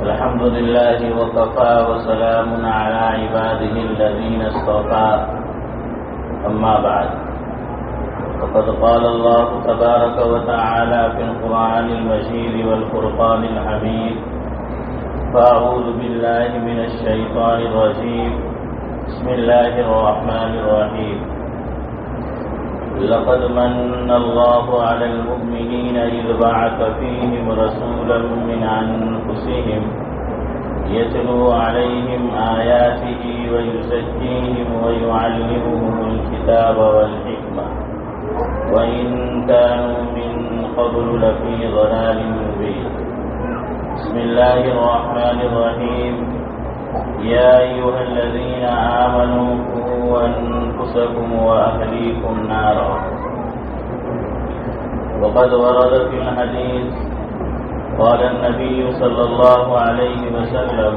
الحمد لله وكفى وسلام على عباده الذين اصطفى أما بعد فقد قال الله تبارك وتعالى في القرآن المجيد والفرقان الحميد فأعوذ بالله من الشيطان الرجيم بسم الله الرحمن الرحيم لقد من الله على المؤمنين إذ بعث فيهم رسولا من أنفسهم يتلو عليهم آياته ويزكيهم ويعلمهم الكتاب والحكمة وإن كانوا من قبل لفي ضلال مبين بسم الله الرحمن الرحيم يا أيها الذين آمنوا قوا أنفسكم وأهليكم نارا وقد ورد في الحديث قال النبي صلى الله عليه وسلم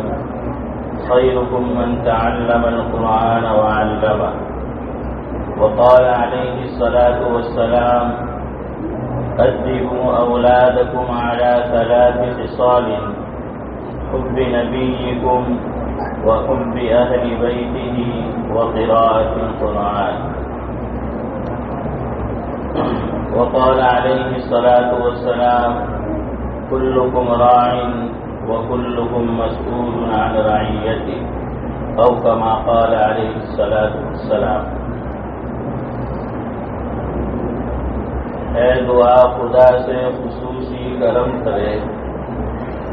خيركم من تعلم القرآن وعلمه وقال عليه الصلاة والسلام أدبوا أولادكم على 3 خصال حب نبيكم وحب أهل بيته وقراءة القرآن وقال عليه الصلاة والسلام كلكم راع وكلكم مسؤول عن رعيته أو كما قال عليه الصلاة والسلام اے دعا خدا سے خصوصی کرم کرے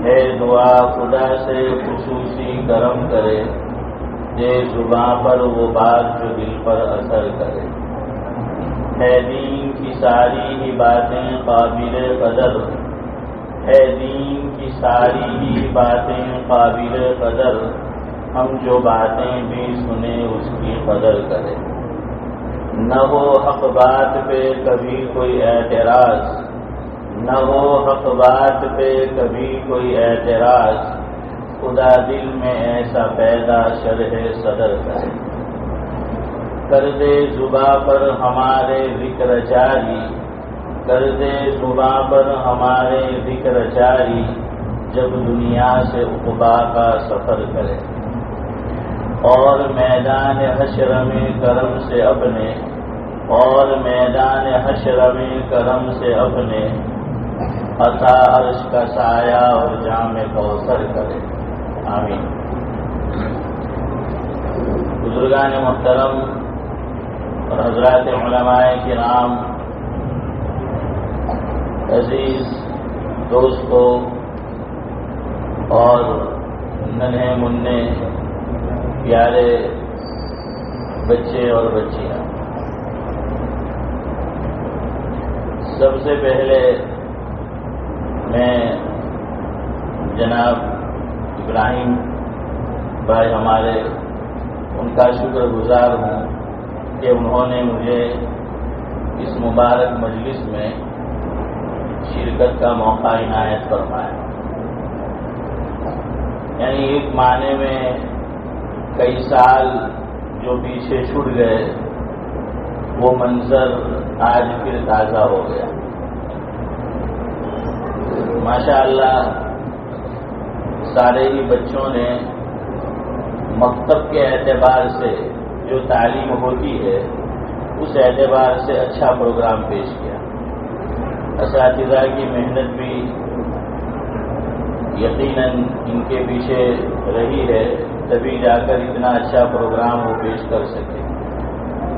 اے دعا خدا سے خصوصی کرم کرے دے زباں پر وہ بات جو دل پر اثر کرے ہے دین کی ساری ہی باتیں قابل قدر ہے دین کی ساری ہی باتیں قابل قدر ہم جو باتیں بھی سنیں اس کی قدر کرے نہ ہو حق بات پہ کبھی کوئی اعتراض نہ ہو حق بات پہ کبھی کوئی اعتراض خدا دل میں ایسا پیدا شرح صدر کرے کر دے زباں پر ہمارے ذکر جاری کر دے زباں پر ہمارے ذکر جاری جب دنیا سے عقبا کا سفر کرے اور میدان حشر میں کرم سے اپنے اور میدان حشر میں کرم سے اپنے عطا عرش کا سایہ اور جام کوثر کرے آمین۔ بزرگان محترم اور حضرات علماء کرام، عزیز دوستوں اور ننھے مننے پیارے بچے اور بچیاں، سب سے پہلے میں جناب ابراہیم بھائی ہمارے ان کا شکر گزار ہوں کہ انہوں نے مجھے اس مبارک مجلس میں شرکت کا موقع عنایت فرمایا۔ یعنی ایک معنی میں کئی سال جو پیچھے چھوٹ گئے وہ منظر آج پھر تازہ ہو گیا۔ ماشاءاللہ سارے ہی بچوں نے مکتب کے اعتبار سے جو تعلیم ہوتی ہے اس اعتبار سے اچھا پروگرام پیش کیا۔ اساتذہ کی محنت بھی یقیناً ان کے پیچھے رہی ہے، تبھی جا کر اتنا اچھا پروگرام وہ پیش کر سکے۔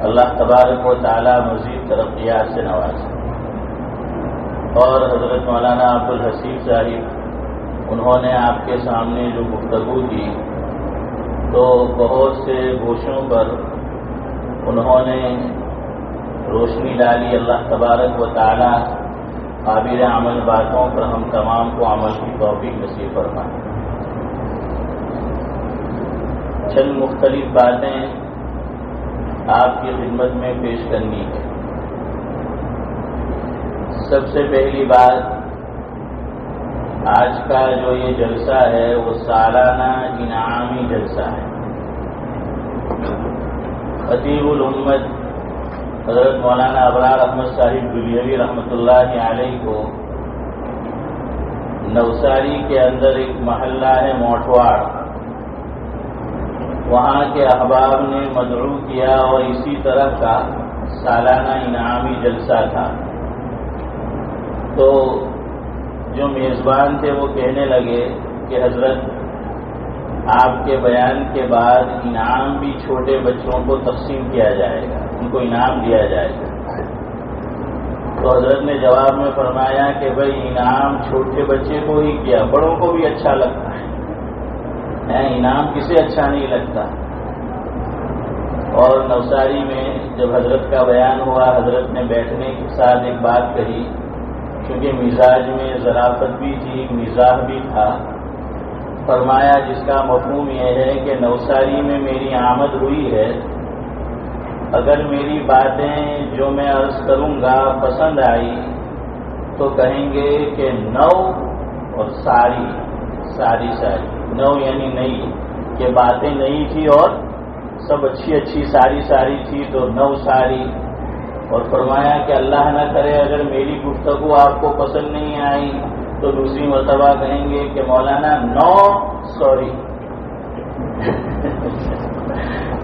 اللہ تبارک و تعالی مزید ترقیات سے نوازے۔ اور حضرت مولانا عبدالحسیب صاحب، انہوں نے آپ کے سامنے جو گفتگو کی تو بہت سے گوشوں پر انہوں نے روشنی ڈالی۔ اللہ تبارک و تعالی قابل عمل باتوں پر ہم تمام کو عمل کی توفیق نصیب فرمائے۔ چند مختلف باتیں آپ کی خدمت میں پیش کرنی ہے۔ سب سے پہلی بات، آج کا جو یہ جلسہ ہے وہ سالانہ انعامی جلسہ ہے۔ خطیب الامت حضرت مولانا ابرار احمد صاحب دلیوی رحمۃ اللہ علیہ کو نوساری کے اندر ایک محلہ ہے موٹواڑ، وہاں کے احباب نے مدعو کیا اور اسی طرح کا سالانہ انعامی جلسہ تھا۔ تو جو میزبان تھے وہ کہنے لگے کہ حضرت آپ کے بیان کے بعد انعام بھی چھوٹے بچوں کو تقسیم کیا جائے گا، ان کو انعام دیا جائے گا۔ تو حضرت نے جواب میں فرمایا کہ بھئی انعام چھوٹے بچے کو ہی کیا، بڑوں کو بھی اچھا لگتا ہے، انعام کسے اچھا نہیں لگتا۔ اور نوساری میں جب حضرت کا بیان ہوا، حضرت نے بیٹھنے کے ساتھ ایک بات کہی، کیونکہ مزاج میں ظرافت بھی تھی، مزاح بھی تھا۔ فرمایا جس کا مفہوم یہ ہے کہ نوساری میں میری آمد ہوئی ہے، اگر میری باتیں جو میں عرض کروں گا پسند آئی تو کہیں گے کہ نو اور ساری نو یعنی نئی، کہ باتیں نئی تھی اور سب اچھی ساری تھی تو نو ساری۔ اور فرمایا کہ اللہ نہ کرے اگر میری گفتگو آپ کو پسند نہیں آئی تو دوسری مرتبہ کہیں گے کہ مولانا نو سوری۔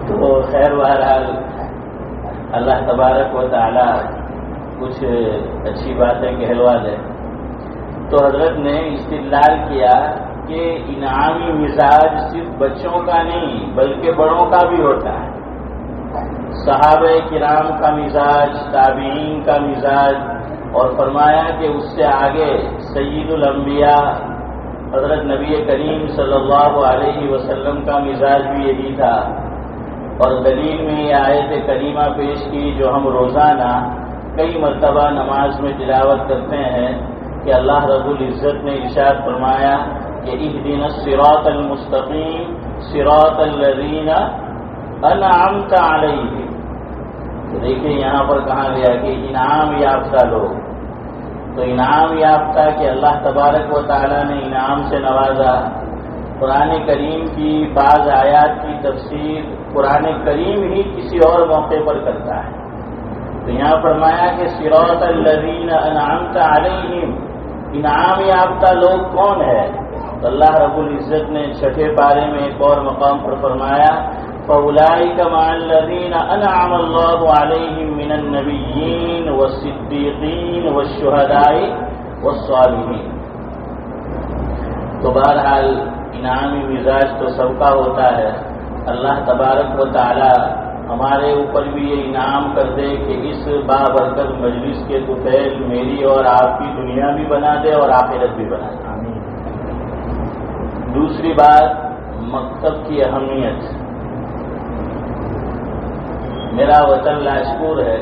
تو خیر بہرحال اللہ تبارک و تعالی کچھ اچھی باتیں کہلوا دے۔ تو حضرت نے استدلال کیا کہ انعامی مزاج صرف بچوں کا نہیں بلکہ بڑوں کا بھی ہوتا ہے۔ صحابہ کرام کا مزاج، تابعین کا مزاج، اور فرمایا کہ اس سے آگے سید الانبیاء حضرت نبی کریم صلی اللہ علیہ وسلم کا مزاج بھی یہی تھا۔ اور دلیل میں یہ آیت کریمہ پیش کی جو ہم روزانہ کئی مرتبہ نماز میں تلاوت کرتے ہیں کہ اللہ رب العزت نے ارشاد فرمایا کہ اہدنا الصراط المستقیم صراط الذین انعمت علیہم۔ تو دیکھیں یہاں پر کہا گیا کہ انعام یافتہ لوگ، تو انعام یافتہ کہ اللہ تبارک و تعالی نے انعام سے نوازا۔ قرآن کریم کی بعض آیات کی تفسیر قرآن کریم ہی کسی اور موقع پر کرتا ہے۔ تو یہاں فرمایا کہ صراط الذین انعمت علیہم، انعام یافتہ لوگ کون ہے؟ تو اللہ رب العزت نے چھٹے پارے میں ایک اور مقام پر فرمایا فَأُولَٰئِكَ مَعَ الَّذِينَ أَنْعَمَ اللَّهُ عَلَيْهِم مِّنَ النَّبِيِّينَ وَالصِّدِّيقِينَ وَالشُّهَدَاءِ وَالصَّالِحِينَ۔ تو بہرحال انعامی مزاج تو سب کا ہوتا ہے۔ اللہ تبارک و تعالی ہمارے اوپر بھی یہ انعام کر دے کہ اس بابرکت مجلس کے طفیل میری اور آپ کی دنیا بھی بنا دے اور آخرت بھی بنا دے۔ دوسری بات، مکتب کی اہمیت۔ میرا وطن لاشپور ہے،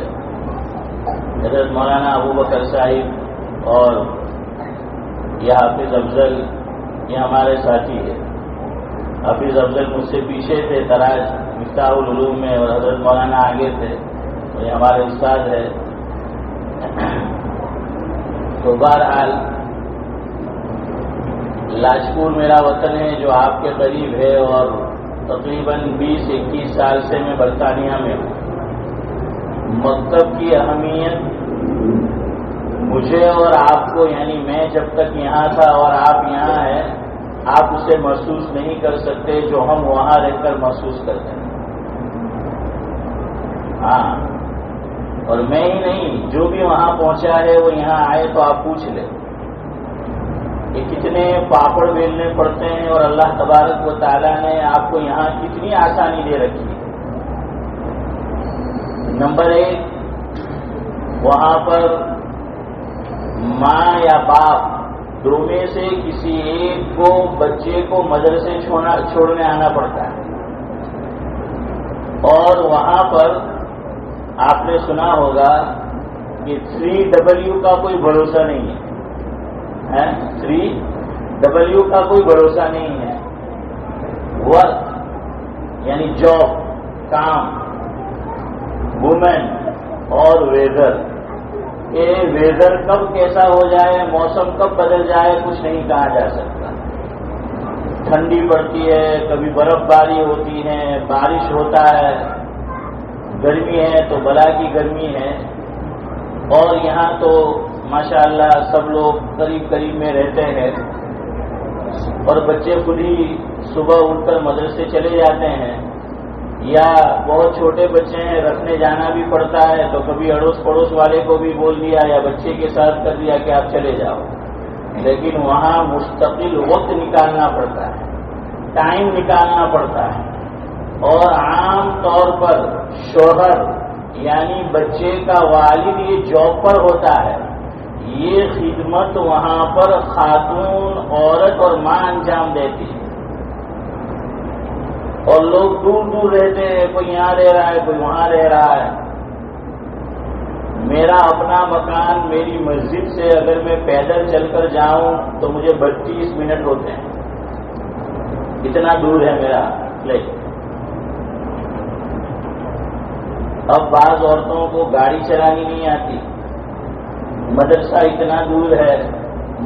حضرت مولانا ابو بکر صاحب اور یہ حافظ افضل یہ ہمارے ساتھی ہے۔ حافظ افضل مجھ سے پیچھے تھے تراج مفتاح العلوم میں، اور حضرت مولانا آگے تھے، اور یہ ہمارے استاد ہے۔ تو بہرحال لاجپور میرا وطن ہے جو آپ کے قریب ہے، اور تقریباً 20-21 سال سے میں برطانیہ میں ہوں۔ مکتب کی اہمیت مجھے اور آپ کو، یعنی میں جب تک یہاں تھا اور آپ یہاں ہیں، آپ اسے محسوس نہیں کر سکتے جو ہم وہاں رہ کر محسوس کرتے ہیں۔ ہاں، اور میں ہی نہیں، جو بھی وہاں پہنچا ہے وہ یہاں آئے تو آپ پوچھ لیں کہ کتنے پاپڑ بیلنے پڑتے ہیں، اور اللہ تبارک و تعالیٰ نے آپ کو یہاں کتنی آسانی دے رکھی ہے۔ نمبر 1، وہاں پر ماں یا باپ دو میں سے کسی ایک کو بچے کو مدرسے چھوڑنے آنا پڑتا ہے، اور وہاں پر آپ نے سنا ہوگا کہ 3W کا کوئی بھروسہ نہیں ہے۔ 3W کا کوئی بھروسہ نہیں ہے۔ ورک یعنی جاب، کام، وومن، اور ویدر۔ یہ ویدر کب کیسا ہو جائے، موسم کب بدل جائے، کچھ نہیں کہا جا سکتا۔ ٹھنڈی پڑتی ہے، کبھی برف باری ہوتی ہے، بارش ہوتا ہے، گرمی ہے تو بلا کی گرمی ہے۔ اور یہاں تو ماشاءاللہ سب لوگ قریب قریب میں رہتے ہیں، اور بچے خود ہی صبح اٹھ کر مدرسے چلے جاتے ہیں، یا بہت چھوٹے بچے ہیں رکھنے جانا بھی پڑتا ہے تو کبھی اڑوس پڑوس والے کو بھی بول دیا یا بچے کے ساتھ کر دیا کہ آپ چلے جاؤ، لیکن وہاں مستقل وقت نکالنا پڑتا ہے، ٹائم نکالنا پڑتا ہے۔ اور عام طور پر شوہر یعنی بچے کا والد یہ جاب پر ہوتا ہے، یہ خدمت وہاں پر خاتون، عورت اور ماں انجام دیتی ہے، اور لوگ دور دور رہتے ہیں، کوئی یہاں رہ رہا ہے کوئی وہاں رہ رہا ہے۔ میرا اپنا مکان میری مسجد سے اگر میں پیدل چل کر جاؤں تو مجھے 32 منٹ ہوتے ہیں، اتنا دور ہے میرا فلیٹ۔ اب بعض عورتوں کو گاڑی چلانی نہیں آتی، مدرسہ اتنا دور ہے،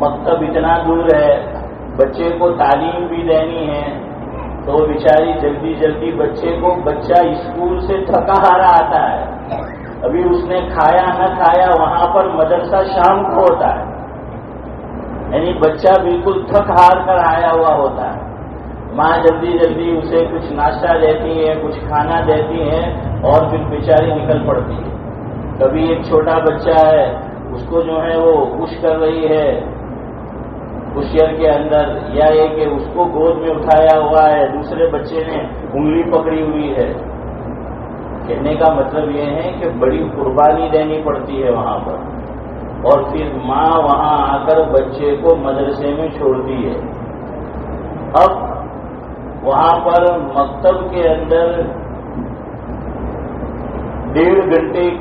مکتب اتنا دور ہے، بچے کو تعلیم بھی دینی ہے، تو بیچاری جلدی جلدی بچہ اسکول سے تھکا ہارا آتا ہے، ابھی اس نے کھایا نہ کھایا، وہاں پر مدرسہ شام کو ہوتا ہے، یعنی بچہ بالکل تھک ہار کر آیا ہوا ہوتا ہے، ماں جلدی جلدی اسے کچھ ناشتہ دیتی ہے، کچھ کھانا دیتی ہے، اور پھر بیچاری نکل پڑتی ہے۔ کبھی ایک چھوٹا بچہ ہے، اس کو جو ہے وہ پش کر رہی ہے کشیر کے اندر، یا یہ کہ اس کو گود میں اٹھایا ہوا ہے، دوسرے بچے نے انگلی پکڑی ہوئی ہے۔ کہنے کا مطلب یہ ہے کہ بڑی قربانی دینی پڑتی ہے وہاں پر، اور پھر ماں وہاں آ کر بچے کو مدرسے میں چھوڑتی ہے۔ اب وہاں پر مکتب کے اندر 1.5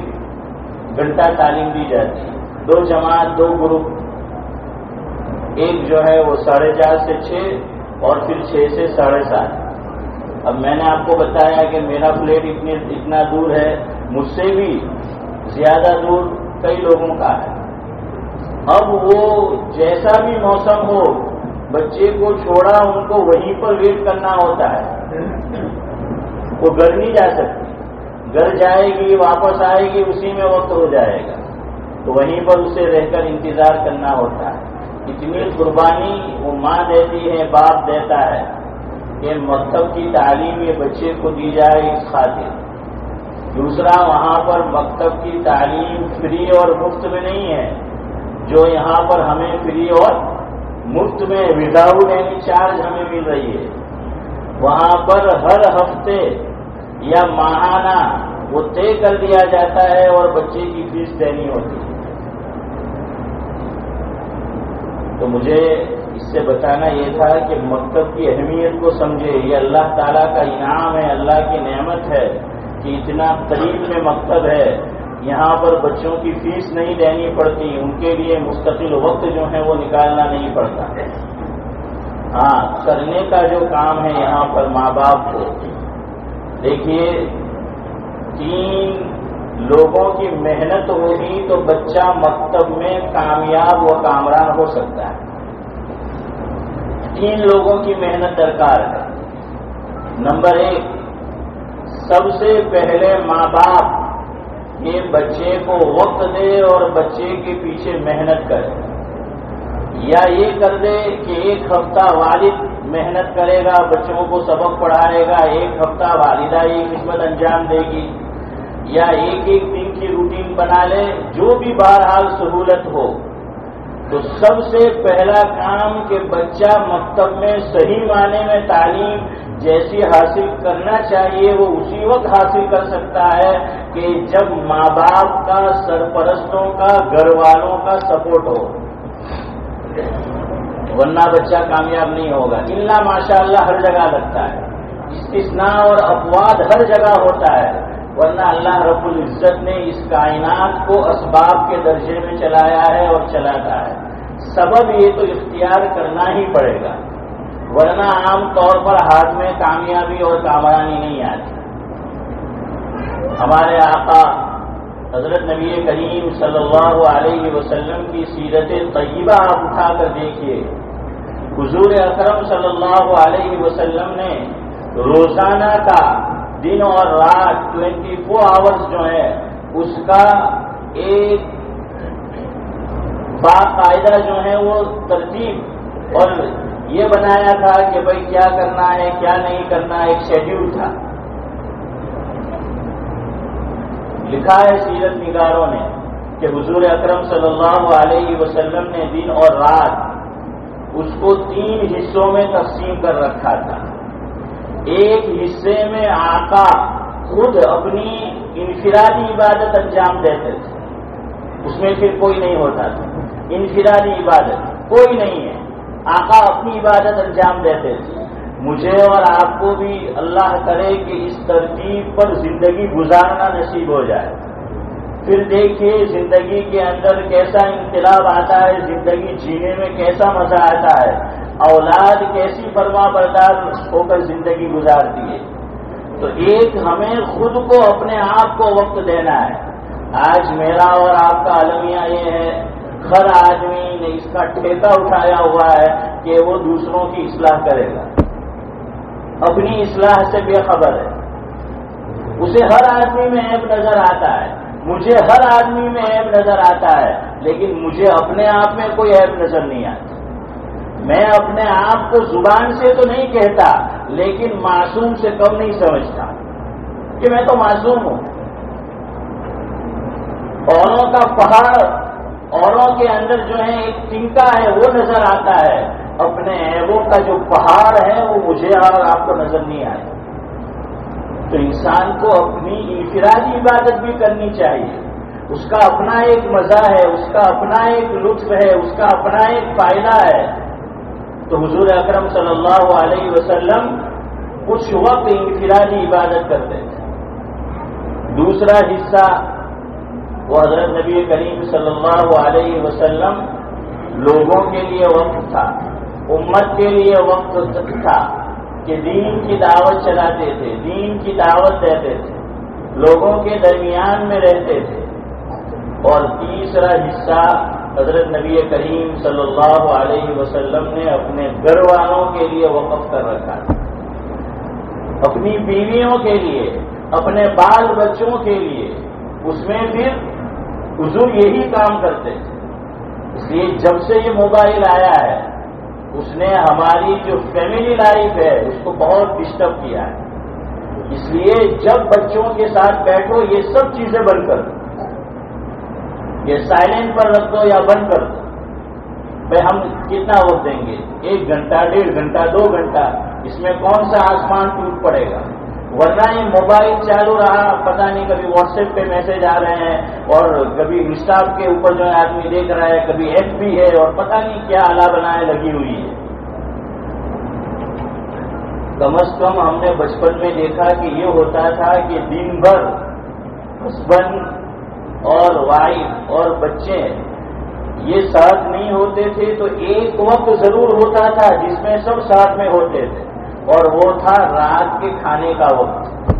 گھنٹہ تعلیم دی جاتی ہے، 2 جماعت 2 گروپ، ایک جو ہے وہ 4:30 سے 6 اور پھر 6 سے 7:30۔ اب میں نے آپ کو بتایا کہ میرا فلیٹ اتنا دور ہے، مجھ سے بھی زیادہ دور کئی لوگوں کا ہے۔ اب وہ جیسا بھی موسم ہو، بچے کو چھوڑا ان کو وہیں پر ویٹ کرنا ہوتا ہے، وہ گھر نہیں جا سکتی، گھر جائے گی واپس آئے گی اسی میں وقت ہو جائے گا، تو وہیں پر اسے رہ کر انتظار کرنا ہوتا ہے۔ اتنی قربانی وہ ماں دیتی ہے، باپ دیتا ہے کہ مکتب کی تعلیم یہ بچے کو دی جائے اس خاطر۔ دوسرا، وہاں پر مکتب کی تعلیم فری اور مفت میں نہیں ہے، جو یہاں پر ہمیں فری اور مفت میں وداؤٹ اینی چارج ہمیں مل رہی ہے، وہاں پر ہر ہفتے یا ماہانہ وہ طے کر دیا جاتا ہے اور بچے کی فیس دینی ہوتی ہے۔ تو مجھے اس سے بتانا یہ تھا کہ مکتب کی اہمیت کو سمجھے، یہ اللہ تعالیٰ کا انعام ہے، اللہ کی نعمت ہے کہ اتنا قریب میں مکتب ہے، یہاں پر بچوں کی فیس نہیں دینی پڑتی، ان کے لیے مستقل وقت جو ہے وہ نکالنا نہیں پڑتا۔ ہاں، کرنے کا جو کام ہے یہاں پر ماں باپ کو، دیکھیے 3 لوگوں کی محنت ہوگی تو بچہ مکتب میں کامیاب و کامران ہو سکتا ہے۔ 3 لوگوں کی محنت درکار ہے۔ نمبر 1، سب سے پہلے ماں باپ یہ بچے کو وقت دے اور بچے کے پیچھے محنت کرے، یا یہ کر دے کہ 1 ہفتہ والد محنت کرے گا، بچوں کو سبق پڑھائے گا، 1 ہفتہ والدہ یہ خدمت انجام دے گی، یا ایک دن کی روٹین بنا لے، جو بھی بہرحال سہولت ہو۔ تو سب سے پہلا کام کہ بچہ مکتب میں صحیح معنی میں تعلیم جیسی حاصل کرنا چاہیے وہ اسی وقت حاصل کر سکتا ہے کہ جب ماں باپ کا، سرپرستوں کا، گھر والوں کا سپورٹ ہو، ورنہ بچہ کامیاب نہیں ہوگا۔ الا ماشاءاللہ ہر جگہ لگتا ہے، استثناء اور اپواد ہر جگہ ہوتا ہے، ورنہ اللہ رب العزت نے اس کائنات کو اسباب کے درجے میں چلایا ہے اور چلاتا ہے۔ سبب یہ تو اختیار کرنا ہی پڑے گا، ورنہ عام طور پر ہاتھ میں کامیابی اور کامرانی نہیں آتی۔ ہمارے آقا حضرت نبی کریم صلی اللہ علیہ وسلم کی سیرت طیبہ آپ اٹھا کر دیکھیے، حضور اکرم صلی اللہ علیہ وسلم نے روزانہ کا دن اور رات 24 آورز جو ہے اس کا ایک باقاعدہ جو ہے وہ ترتیب اور یہ بنایا تھا کہ بھئی کیا کرنا ہے کیا نہیں کرنا، ایک شیڈیول تھا. لکھا ہے سیرت نگاروں نے کہ حضور اکرم صلی اللہ علیہ وسلم نے دن اور رات اس کو 3 حصوں میں تقسیم کر رکھا تھا. ایک حصے میں آقا خود اپنی انفرادی عبادت انجام دیتے تھے، اس میں پھر کوئی نہیں ہوتا تھا. انفرادی عبادت کوئی نہیں ہے، آقا اپنی عبادت انجام دیتے تھے. مجھے اور آپ کو بھی اللہ کرے کہ اس ترتیب پر زندگی گزارنا نصیب ہو جائے. پھر دیکھیے زندگی کے اندر کیسا انقلاب آتا ہے، زندگی جینے میں کیسا مزہ آتا ہے، اولاد کیسی فرما بردار ہو کر زندگی گزارتی ہے. تو ایک ہمیں خود کو اپنے آپ کو وقت دینا ہے. آج میرا اور آپ کا المیہ یہ ہے، ہر آدمی نے اس کا ٹھیکہ اٹھایا ہوا ہے کہ وہ دوسروں کی اصلاح کرے گا، اپنی اصلاح سے بے خبر ہے. اسے ہر آدمی میں عیب نظر آتا ہے، مجھے ہر آدمی میں عیب نظر آتا ہے، لیکن مجھے اپنے آپ میں کوئی عیب نظر نہیں آتا. میں اپنے آپ کو زبان سے تو نہیں کہتا، لیکن معصوم سے کم نہیں سمجھتا کہ میں تو معصوم ہوں. اوروں کا پہاڑ، اوروں کے اندر جو ہے ایک تنکا ہے وہ نظر آتا ہے، اپنے عیبوں کا جو پہاڑ ہے وہ مجھے اور آپ کو نظر نہیں آئے. تو انسان کو اپنی انفرادی عبادت بھی کرنی چاہیے. اس کا اپنا ایک مزہ ہے، اس کا اپنا ایک لطف ہے، اس کا اپنا ایک فائدہ ہے. تو حضور اکرم صلی اللہ علیہ وسلم کچھ وقت انفرادی عبادت کرتے تھے. دوسرا حصہ وہ حضرت نبی کریم صلی اللہ علیہ وسلم لوگوں کے لیے وقت تھا، امت کے لیے وقت تھا کہ دین کی دعوت چلاتے تھے، دین کی دعوت دیتے تھے، لوگوں کے درمیان میں رہتے تھے. اور تیسرا حصہ حضرت نبی کریم صلی اللہ علیہ وسلم نے اپنے گھر والوں کے لیے وقف کر رکھا تھا، اپنی بیویوں کے لیے، اپنے بال بچوں کے لیے. اس میں پھر حضور یہی کام کرتے تھے. اس لیے جب سے یہ موبائل آیا ہے اس نے ہماری جو فیملی لائف ہے اس کو بہت ڈسٹرب کیا ہے. اس لیے جب بچوں کے ساتھ بیٹھو یہ سب چیزیں بند کر دو، یہ سائلنٹ پر رکھ دو یا بند کر دو. بھائی ہم کتنا وقت دیں گے؟ 1 گھنٹہ، 1.5 گھنٹہ، 2 گھنٹہ، اس میں کون سا آسمان ٹوٹ پڑے گا؟ ورنہ یہ موبائل چالو رہا، پتہ نہیں کبھی واٹس ایپ پہ میسج آ رہے ہیں اور کبھی انسٹا کے اوپر جو ہے آدمی دیکھ رہا ہے، کبھی ایف بھی ہے اور پتہ نہیں کیا آلہ بنائے لگی ہوئی ہے. کم از کم ہم نے بچپن میں دیکھا کہ یہ ہوتا تھا کہ دن بھر ہسبینڈ اور وائف اور بچے یہ ساتھ نہیں ہوتے تھے تو ایک وقت ضرور ہوتا تھا جس میں سب ساتھ میں ہوتے تھے، اور وہ تھا رات کے کھانے کا وقت.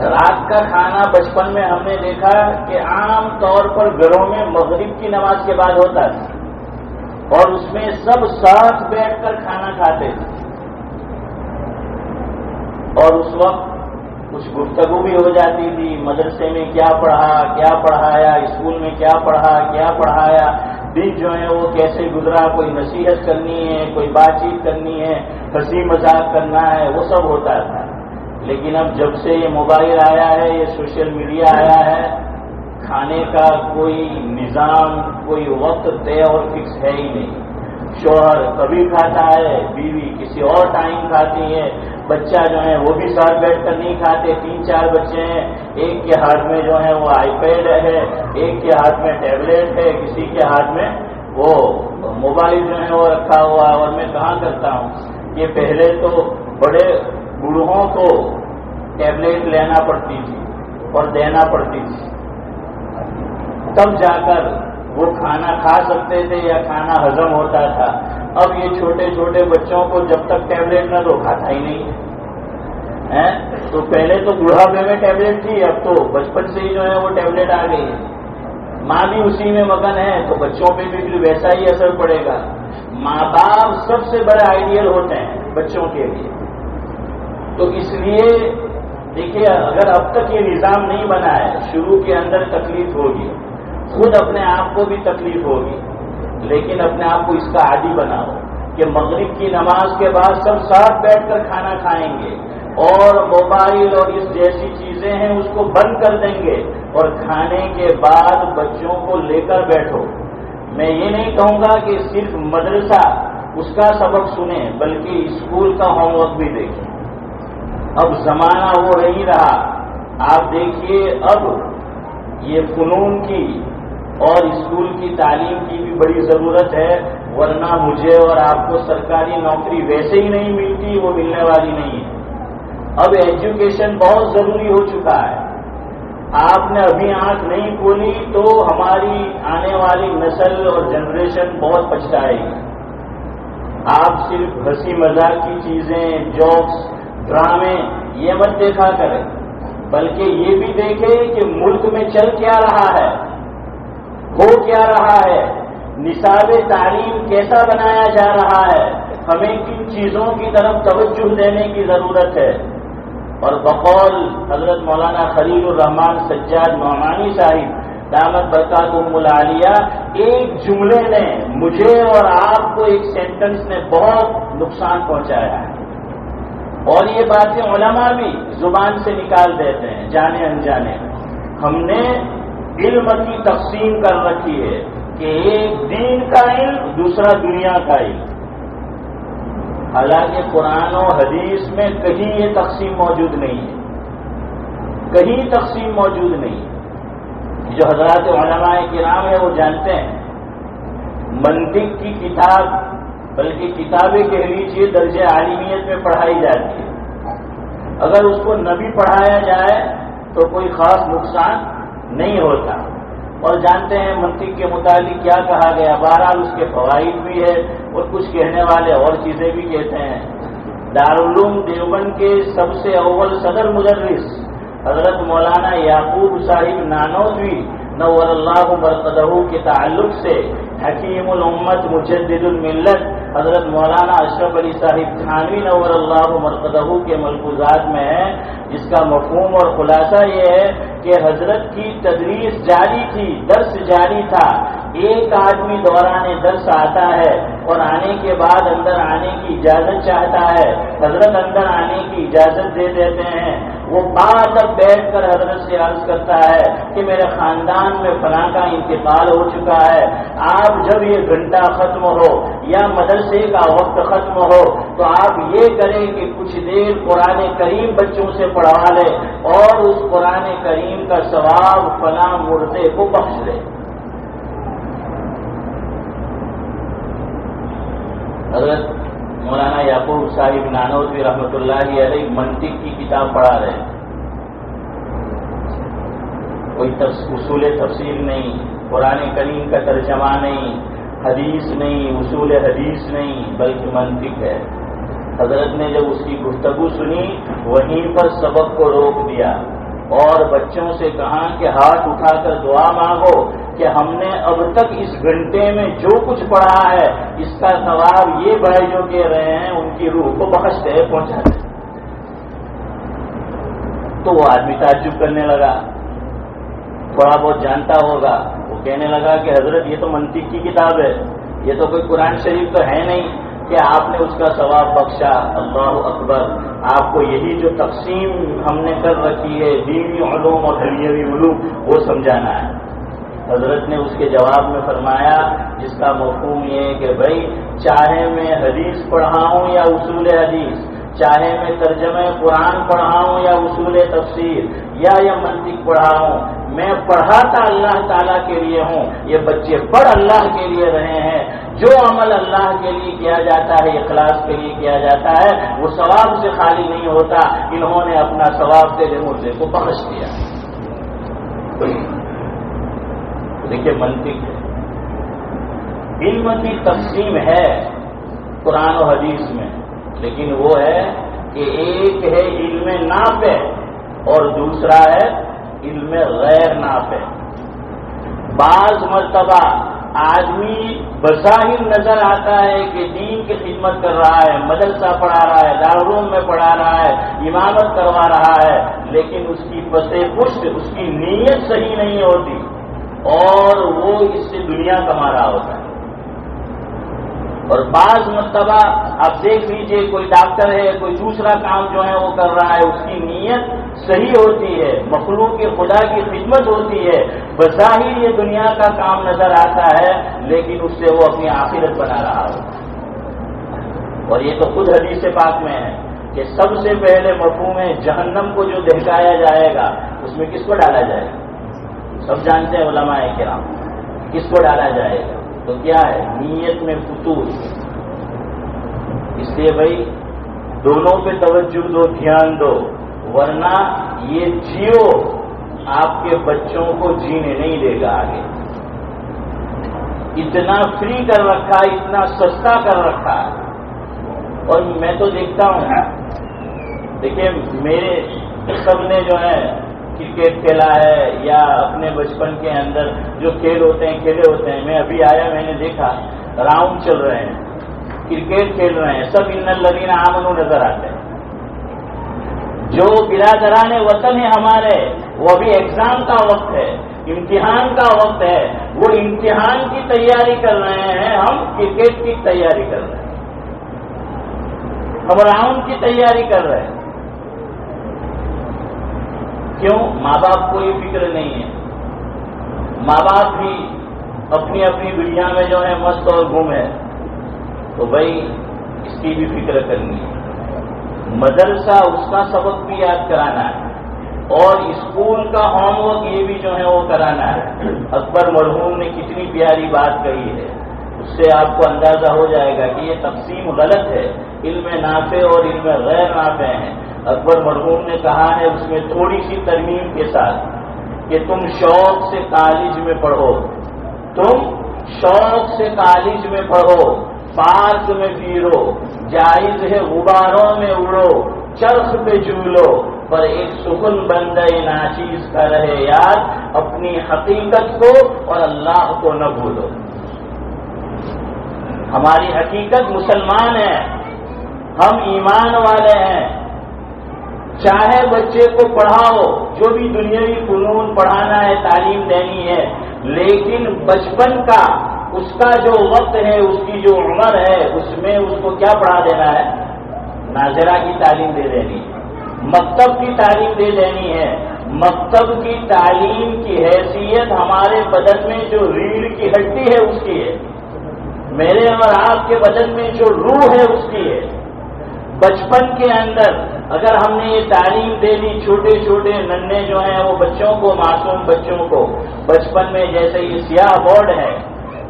رات کا کھانا بچپن میں ہم نے دیکھا کہ عام طور پر گھروں میں مغرب کی نماز کے بعد ہوتا تھا، اور اس میں سب ساتھ بیٹھ کر کھانا کھاتے تھے. اور اس وقت کچھ گفتگو بھی ہو جاتی تھی، مدرسے میں کیا پڑھا، کیا پڑھایا، اسکول میں کیا پڑھا، کیا پڑھایا، دن جو ہے وہ کیسے گزرا، کوئی نصیحت کرنی ہے، کوئی بات چیت کرنی ہے، ہنسی مذاق کرنا ہے، وہ سب ہوتا تھا. لیکن اب جب سے یہ موبائل آیا ہے، یہ سوشل میڈیا آیا ہے، کھانے کا کوئی نظام، کوئی وقت طے اور فکس ہے ہی نہیں. شوہر کبھی کھاتا ہے، بیوی کسی اور ٹائم کھاتی ہے، بچہ جو ہے وہ بھی ساتھ بیٹھ کر نہیں کھاتے. 3-4 بچے ہیں، ایک کے ہاتھ میں جو ہے وہ آئی پیڈ ہے، ایک کے ہاتھ میں ٹیبلٹ ہے، کسی کے ہاتھ میں وہ موبائل جو ہے وہ رکھا ہوا ہے. اور میں کہاں کرتا ہوں کہ پہلے تو بڑے بوڑھوں کو ٹیبلٹ لینا پڑتی تھی اور دینا پڑتی تھی، تب جا کر وہ کھانا کھا سکتے تھے یا کھانا ہضم ہوتا تھا. اب یہ چھوٹے چھوٹے بچوں کو جب تک ٹیبلٹ نہ دو کھاتا ہی نہیں ہے. تو پہلے تو بڑھاپے میں ٹیبلٹ تھی، اب تو بچپن سے ہی جو ہے وہ ٹیبلٹ آ گئی ہے. ماں بھی اسی میں مگن ہے تو بچوں پہ بھی ویسا ہی اثر پڑے گا. ماں باپ سب سے بڑے آئیڈیل ہوتے ہیں بچوں کے لیے. تو اس لیے دیکھیے اگر اب تک یہ نظام نہیں بنا ہے، شروع کے اندر تکلیف ہوگی، خود اپنے آپ کو بھی تکلیف ہوگی، لیکن اپنے آپ کو اس کا عادی بناؤ. کہ مغرب کی نماز کے بعد سب ساتھ بیٹھ کر کھانا کھائیں گے اور موبائل اور اس جیسی چیزیں ہیں اس کو بند کر دیں گے اور کھانے کے بعد بچوں کو لے کر بیٹھو. میں یہ نہیں کہوں گا کہ صرف مدرسہ اس کا سبق سنیں بلکہ اسکول کا ہوم ورک بھی دیکھیں. اب زمانہ وہ نہیں رہا. آپ دیکھیے اب یہ فنون کی اور اسکول کی تعلیم کی بھی بڑی ضرورت ہے، ورنہ مجھے اور آپ کو سرکاری نوکری ویسے ہی نہیں ملتی، وہ ملنے والی نہیں ہے. اب ایجوکیشن بہت ضروری ہو چکا ہے. آپ نے ابھی آنکھ نہیں کھولی تو ہماری آنے والی نسل اور جنریشن بہت پچھتائے گی. آپ صرف ہنسی مذاق کی چیزیں، جوکس، ڈرامے یہ مت دیکھا کریں، بلکہ یہ بھی دیکھیں کہ ملک میں چل کیا رہا ہے، ہو کیا رہا ہے، نصاب تعلیم کیسا بنایا جا رہا ہے، ہمیں کن چیزوں کی طرف توجہ دینے کی ضرورت ہے. اور بقول حضرت مولانا خلیل الرحمان سجاد نعمانی صاحب دامت برکاتہم العالیہ، ایک جملے نے مجھے اور آپ کو، ایک سینٹنس نے بہت نقصان پہنچایا ہے. اور یہ باتیں علماء بھی زبان سے نکال دیتے ہیں جانے انجانے. ہم نے علم کی تقسیم کر رکھی ہے کہ ایک دین کا علم، دوسرا دنیا کا علم. حالانکہ قرآن و حدیث میں کہیں یہ تقسیم موجود نہیں ہے، کہیں تقسیم موجود نہیں. جو حضرات علماء کرام ہیں وہ جانتے ہیں منطق کی کتاب، بلکہ کتابیں کہہ لیجیے درجہ عالمیت میں پڑھائی جاتی ہے. اگر اس کو نہ بھی پڑھایا جائے تو کوئی خاص نقصان نہیں ہوتا. اور جانتے ہیں منطق کے متعلق کیا کہا گیا. بہرحال اس کے فوائد بھی ہے اور کچھ کہنے والے اور چیزیں بھی کہتے ہیں. دارالعلوم دیوبند کے سب سے اول صدر مدرس حضرت مولانا یعقوب صاحب نانوتوی نور اللہ مرقدہ کے تعلق سے حکیم الامت مجدد الملت حضرت مولانا اشرف علی صاحب تھانوی نور اللہ مرقدہ کے ملفوظات میں ہے، جس کا مفہوم اور خلاصہ یہ ہے کہ حضرت کی تدریس جاری تھی، درس جاری تھا. ایک آدمی دوران درس آتا ہے اور آنے کے بعد اندر آنے کی اجازت چاہتا ہے، حضرت اندر آنے کی اجازت دے دیتے ہیں. وہ بعد اب بیٹھ کر حضرت سے عرض کرتا ہے کہ میرے خاندان میں فلاں کا انتقال ہو چکا ہے، آپ جب یہ گھنٹہ ختم ہو یا مدرسے کا وقت ختم ہو تو آپ یہ کریں کہ کچھ دیر قرآن کریم بچوں سے پڑھوا لے اور اس قرآن کریم کا ثواب فلاں مردے کو بخش دے. حضرت مولانا یعقوب صاحب نانوتوی رحمۃ اللہ علیہ منطق کی کتاب پڑھا رہے ہیں. کوئی اصول تفسیر نہیں، قرآن کریم کا ترجمہ نہیں، حدیث نہیں، اصول حدیث نہیں، بلکہ منطق ہے. حضرت نے جب اس کی گفتگو سنی وہیں پر سبق کو روک دیا اور بچوں سے کہا کہ ہاتھ اٹھا کر دعا مانگو کہ ہم نے اب تک اس گھنٹے میں جو کچھ پڑھا ہے اس کا ثواب یہ بھائی جو کہہ رہے ہیں ان کی روح کو بخش دے، پہنچا دے. تو وہ آدمی تعجب کرنے لگا، تھوڑا بہت جانتا ہوگا. وہ کہنے لگا کہ حضرت یہ تو منطق کی کتاب ہے، یہ تو کوئی قرآن شریف تو ہے نہیں کہ آپ نے اس کا ثواب بخشا. اللہ اکبر. آپ کو یہی جو تقسیم ہم نے کر رکھی ہے دینی علوم اور دنیاوی علوم وہ سمجھانا ہے. حضرت نے اس کے جواب میں فرمایا جس کا مفہوم یہ ہے کہ بھائی چاہے میں حدیث پڑھاؤں یا اصول حدیث، چاہے میں ترجمہ قرآن پڑھاؤں یا اصول تفسیر یا منطق پڑھاؤں، میں پڑھاتا اللہ تعالیٰ کے لیے ہوں. یہ بچے پڑھ اللہ کے لیے رہے ہیں. جو عمل اللہ کے لیے کیا جاتا ہے، اخلاص کے لیے کیا جاتا ہے، وہ ثواب سے خالی نہیں ہوتا. انہوں نے اپنا ثواب تیرے مردے کو بخش دیا. دیکھیے منطق ہے، علم کی تقسیم ہے قرآن و حدیث میں، لیکن وہ ہے کہ ایک ہے علم نافع اور دوسرا ہے علم غیر نافع. بعض مرتبہ آدمی بظاہر نظر آتا ہے کہ دین کی خدمت کر رہا ہے، مدرسہ پڑھا رہا ہے، دارالعلوم میں پڑھا رہا ہے، امامت کروا رہا ہے، لیکن اس کی پس پشت اس کی نیت صحیح نہیں ہوتی اور وہ اس سے دنیا کما رہا ہوتا ہے. اور بعض مرتبہ آپ دیکھ لیجئے کوئی ڈاکٹر ہے، کوئی دوسرا کام جو ہے وہ کر رہا ہے، اس کی نیت صحیح ہوتی ہے، مخلوق کے خدا کی خدمت ہوتی ہے، بظاہر یہ دنیا کا کام نظر آتا ہے، لیکن اس سے وہ اپنی آخرت بنا رہا ہو۔ اور یہ تو خود حدیث پاک میں ہے کہ سب سے پہلے مفہوم ہے جہنم کو جو دہکایا جائے گا اس میں کس کو ڈالا جائے گا؟ سب جانتے ہیں علماء کرام، کس کو ڈالا جائے گا؟ تو کیا ہے؟ نیت میں فتور۔ اس لیے بھائی دونوں پہ توجہ دو، دھیان دو، ورنہ یہ جیو آپ کے بچوں کو جینے نہیں دے گا آگے۔ اتنا فری کر رکھا، اتنا سستا کر رکھا۔ اور میں تو دیکھتا ہوں، دیکھیے میرے سب نے جو ہے کرکٹ کھیلا ہے یا اپنے بچپن کے اندر جو کھیل ہوتے ہیں کھیلے ہوتے ہیں۔ میں ابھی آیا، میں نے دیکھا راؤنڈ چل رہے ہیں، کرکٹ کھیل رہے ہیں، سب ان الذین آمنوا نظر آتے ہیں۔ جو برادران وطن ہے ہمارے، وہ ابھی ایگزام کا وقت ہے، امتحان کا وقت ہے، وہ امتحان کی تیاری کر رہے ہیں، ہم کرکٹ کی تیاری کر رہے ہیں، ہم راؤنڈ کی تیاری کر رہے ہیں۔ کیوں؟ ماں باپ کو یہ فکر نہیں ہے، ماں باپ بھی اپنی اپنی دنیا میں جو ہے مست اور گم ہے، تو بھائی اس کی بھی فکر کرنی ہے۔ مدرسہ اس کا سبق بھی یاد کرانا ہے، اور اسکول کا ہوم ورک یہ بھی جو ہے وہ کرانا ہے۔ اکبر مرحوم نے کتنی پیاری بات کہی ہے، اس سے آپ کو اندازہ ہو جائے گا کہ یہ تقسیم غلط ہے، علم نافع اور علم غیر نافع ہیں۔ اکبر مرحوم نے کہا ہے اس میں تھوڑی سی ترمیم کے ساتھ کہ تم شوق سے کالج میں پڑھو، تم شوق سے کالج میں پڑھو، پارک میں پھرو، جائز ہے غباروں میں اڑو، چرخ پہ جھولو، پر ایک سکون بندہ ناچیز کا رہے یاد، اپنی حقیقت کو اور اللہ کو نہ بھولو۔ ہماری حقیقت مسلمان ہے، ہم ایمان والے ہیں۔ چاہے بچے کو پڑھاؤ، جو بھی دنیاوی فنون پڑھانا ہے، تعلیم دینی ہے، لیکن بچپن کا اس کا جو وقت ہے، اس کی جو عمر ہے، اس میں اس کو کیا پڑھا دینا ہے؟ ناظرہ کی تعلیم دے دینی ہے، مکتب کی تعلیم دے دینی ہے۔ مکتب کی تعلیم کی حیثیت ہمارے بدن میں جو ریڑھ کی ہڈی ہے اس کی ہے، میرے اور آپ کے بدن میں جو روح ہے اس کی ہے۔ بچپن کے اندر اگر ہم نے یہ تعلیم دے دی، چھوٹے چھوٹے ننھے جو ہیں وہ بچوں کو، معصوم بچوں کو بچپن میں جیسے یہ سیاہ بورڈ ہے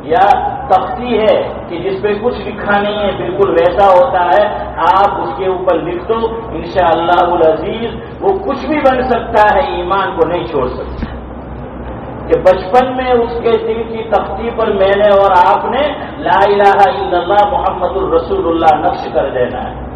یا تختی ہے کہ جس پہ کچھ لکھا نہیں ہے، بالکل ویسا ہوتا ہے، آپ اس کے اوپر لکھ دو، انشاءاللہ العزیز وہ کچھ بھی بن سکتا ہے، ایمان کو نہیں چھوڑ سکتا۔ کہ بچپن میں اس کے دل کی تختی پر میں نے اور آپ نے لا الہ الا اللہ محمد الرسول اللہ نقش کر دینا ہے۔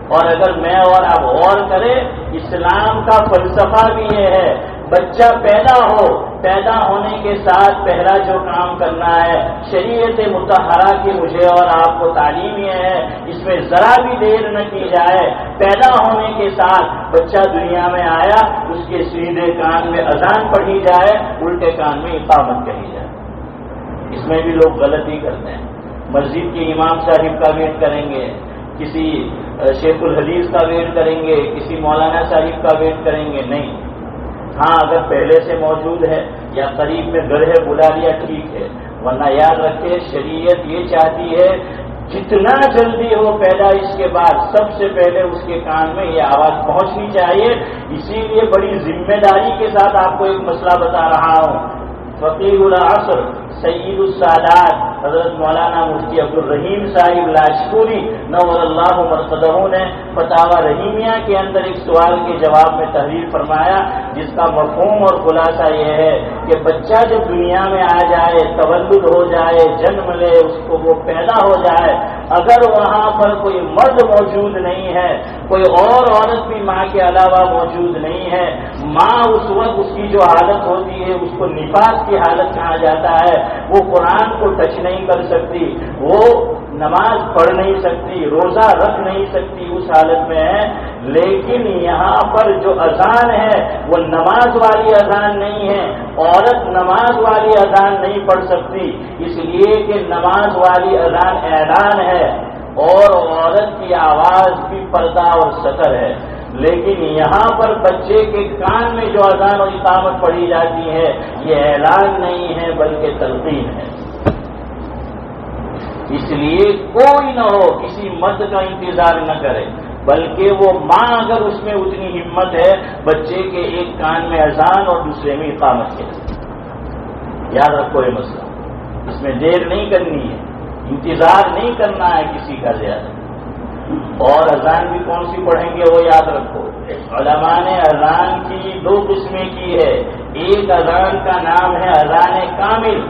اور اگر میں اور آپ غور کریں، اسلام کا فلسفہ بھی یہ ہے، بچہ پیدا ہو، پیدا ہونے کے ساتھ پہلا جو کام کرنا ہے، شریعت مطہرہ کی مجھے اور آپ کو تعلیم یہ ہے، اس میں ذرا بھی دیر نہ کی جائے۔ پیدا ہونے کے ساتھ بچہ دنیا میں آیا، اس کے سیدھے کان میں اذان پڑھی جائے، الٹے کان میں اقامت کہی جائے۔ اس میں بھی لوگ غلطی کرتے ہیں، مسجد کے امام صاحب کا ویٹ کریں گے، کسی شیخ الحدیث کا ویٹ کریں گے، کسی مولانا صاحب کا ویٹ کریں گے، نہیں۔ ہاں اگر پہلے سے موجود ہے یا قریب میں گھر ہے، بلا لیا، ٹھیک ہے، ورنہ یاد رکھے شریعت یہ چاہتی ہے جتنا جلدی ہو پیدائش کے بعد سب سے پہلے اس کے کان میں یہ آواز پہنچنی چاہیے۔ اسی لیے بڑی ذمہ داری کے ساتھ آپ کو ایک مسئلہ بتا رہا ہوں۔ فقیہ العصر سید السادات حضرت مولانا مفتی عبدالرحیم صاحب لاشکوری نور اللہ مرقدہ نے فتاوی رحیمیہ کے اندر ایک سوال کے جواب میں تحریر فرمایا، جس کا مفہوم اور خلاصہ یہ ہے کہ بچہ جب دنیا میں آ جائے، تولد ہو جائے، جنم لے، اس کو وہ پیدا ہو جائے، اگر وہاں پر کوئی مرد موجود نہیں ہے، کوئی اور عورت بھی ماں کے علاوہ موجود نہیں ہے، ماں اس وقت اس کی جو حالت ہوتی ہے اس کو نفاس کی حالت کہا جاتا ہے، وہ قرآن کو ٹچ نہیں کر سکتی، وہ نماز پڑھ نہیں سکتی، روزہ رکھ نہیں سکتی، اس حالت میں ہے. لیکن یہاں پر جو اذان ہے وہ نماز والی اذان نہیں ہے. عورت نماز والی اذان نہیں پڑھ سکتی، اس لیے کہ نماز والی اذان اعلان ہے اور عورت کی آواز بھی پردہ اور ستر ہے. لیکن یہاں پر بچے کے کان میں جو اذان اور اقامت پڑھی جاتی ہے یہ اعلان نہیں ہے بلکہ تلقین ہے. اس لیے کوئی نہ ہو کسی مرد کا انتظار نہ کرے، بلکہ وہ ماں اگر اس میں اتنی ہمت ہے بچے کے ایک کان میں اذان اور دوسرے میں اقامت کے. یاد رکھو یہ مسئلہ، اس میں دیر نہیں کرنی ہے، انتظار نہیں کرنا ہے کسی کا زیادہ. اور اذان بھی کون سی پڑھیں گے وہ یاد رکھو. علماء نے اذان کی دو قسمیں کی ہے. ایک اذان کا نام ہے اذان کامل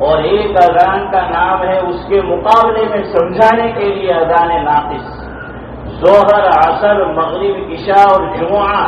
اور ایک اذان کا نام ہے اس کے مقابلے میں سمجھانے کے لیے اذان ناقص. ظہر، عصر، مغرب، عشاء اور جمعہ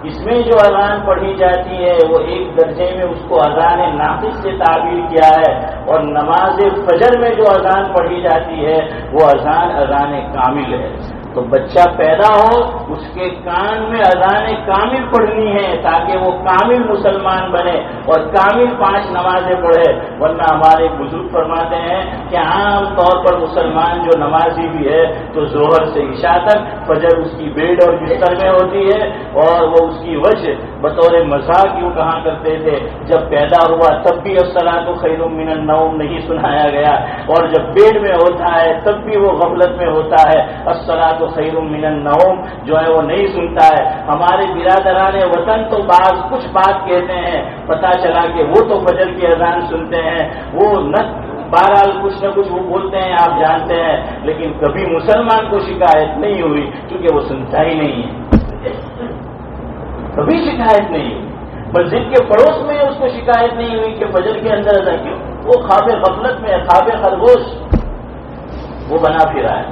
اس میں جو اذان پڑھی جاتی ہے وہ ایک درجے میں اس کو اذان ناقص سے تعبیر کیا ہے، اور نماز فجر میں جو اذان پڑھی جاتی ہے وہ اذان کامل ہے. تو بچہ پیدا ہو اس کے کان میں اذان کامل پڑھنی ہے تاکہ وہ کامل مسلمان بنے اور کامل 5 نمازیں پڑھے. ورنہ ہمارے بزرگ فرماتے ہیں کہ عام طور پر مسلمان جو نمازی بھی ہے تو ظہر سے عشاء تک فجر اس کی بیڈ اور بستر میں ہوتی ہے، اور وہ اس کی وجہ بطور مذاق یوں کہا کرتے تھے جب پیدا ہوا تب بھی الصلاۃ خیر من النوم نہیں سنایا گیا، اور جب بیڈ میں ہوتا ہے تب بھی وہ غفلت میں ہوتا ہے الصلاۃ خیر من النوم جو ہے وہ نہیں سنتا ہے. ہمارے برادران وطن تو بعض کچھ بات کہتے ہیں، پتہ چلا کہ وہ تو فجر کی اذان سنتے ہیں، وہ نہ بہرحال کچھ نہ کچھ وہ بولتے ہیں آپ جانتے ہیں، لیکن کبھی مسلمان کو شکایت نہیں ہوئی کیونکہ وہ سنتا ہی نہیں ہے. کبھی شکایت نہیں ہوئی. مسجد کے پڑوس میں اس کو شکایت نہیں ہوئی کہ فجر کے اندر اذان کیوں. وہ خواب غفلت میں خواب خرگوش وہ بنا پھرا ہے.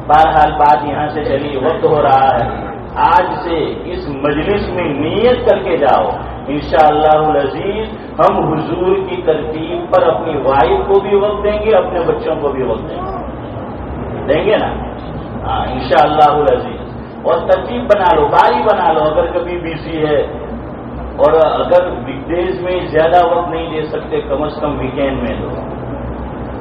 بہرحال بات یہاں سے چلی، وقت ہو رہا ہے. آج سے اس مجلس میں نیت کر کے جاؤ انشاءاللہ العزیز ہم حضور کی ترتیب پر اپنی وائف کو بھی وقت دیں گے، اپنے بچوں کو بھی وقت دیں گے نا. ہاں انشاءاللہ العزیز. اور ترتیب بنا لو، باری بنا لو. اگر کبھی بیزی ہے اور اگر ویک ڈیز میں زیادہ وقت نہیں دے سکتے کم از کم ویکینڈ میں دو.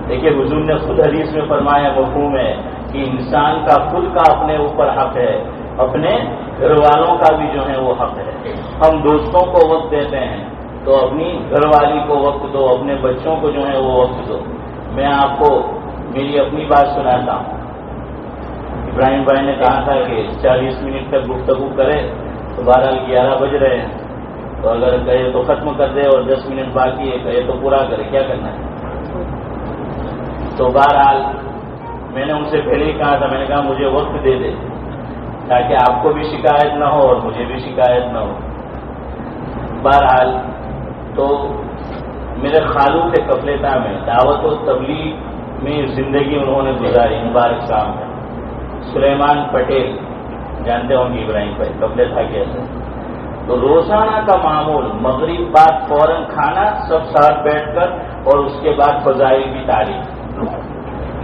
دیکھیے حضور نے خود حدیث میں فرمایا، مفہوم ہے کہ انسان کا خود کا اپنے اوپر حق ہے، اپنے گھر والوں کا بھی جو ہے وہ حق ہے. ہم دوستوں کو وقت دیتے ہیں تو اپنی گھر والی کو وقت دو، اپنے بچوں کو جو ہے وہ وقت دو. میں آپ کو میری اپنی بات سناتا ہوں. ابراہیم بھائی نے کہا تھا کہ 40 منٹ تک گفتگو کرے تو 12 بج رہے ہیں، تو اگر کہے تو ختم کر دے اور 10 منٹ باقی ہے کہے تو پورا کرے، کیا کرنا ہے. تو بہرحال میں نے ان سے پہلے ہی کہا تھا، میں نے کہا مجھے وقت دے دے تاکہ آپ کو بھی شکایت نہ ہو اور مجھے بھی شکایت نہ ہو. بہرحال تو میرے خالو تھے کپلتا میں، دعوت و تبلیغ میں زندگی انہوں نے گزاری، مبارک صاحب ہے. سلیمان پٹیل جانتے ہوں گے ابراہیم بھائی، کپلتا کیسے. تو روزانہ کا معمول مغرب بعد فوراً کھانا، سب ساتھ بیٹھ کر، اور اس کے بعد فضائل کی تعلیم.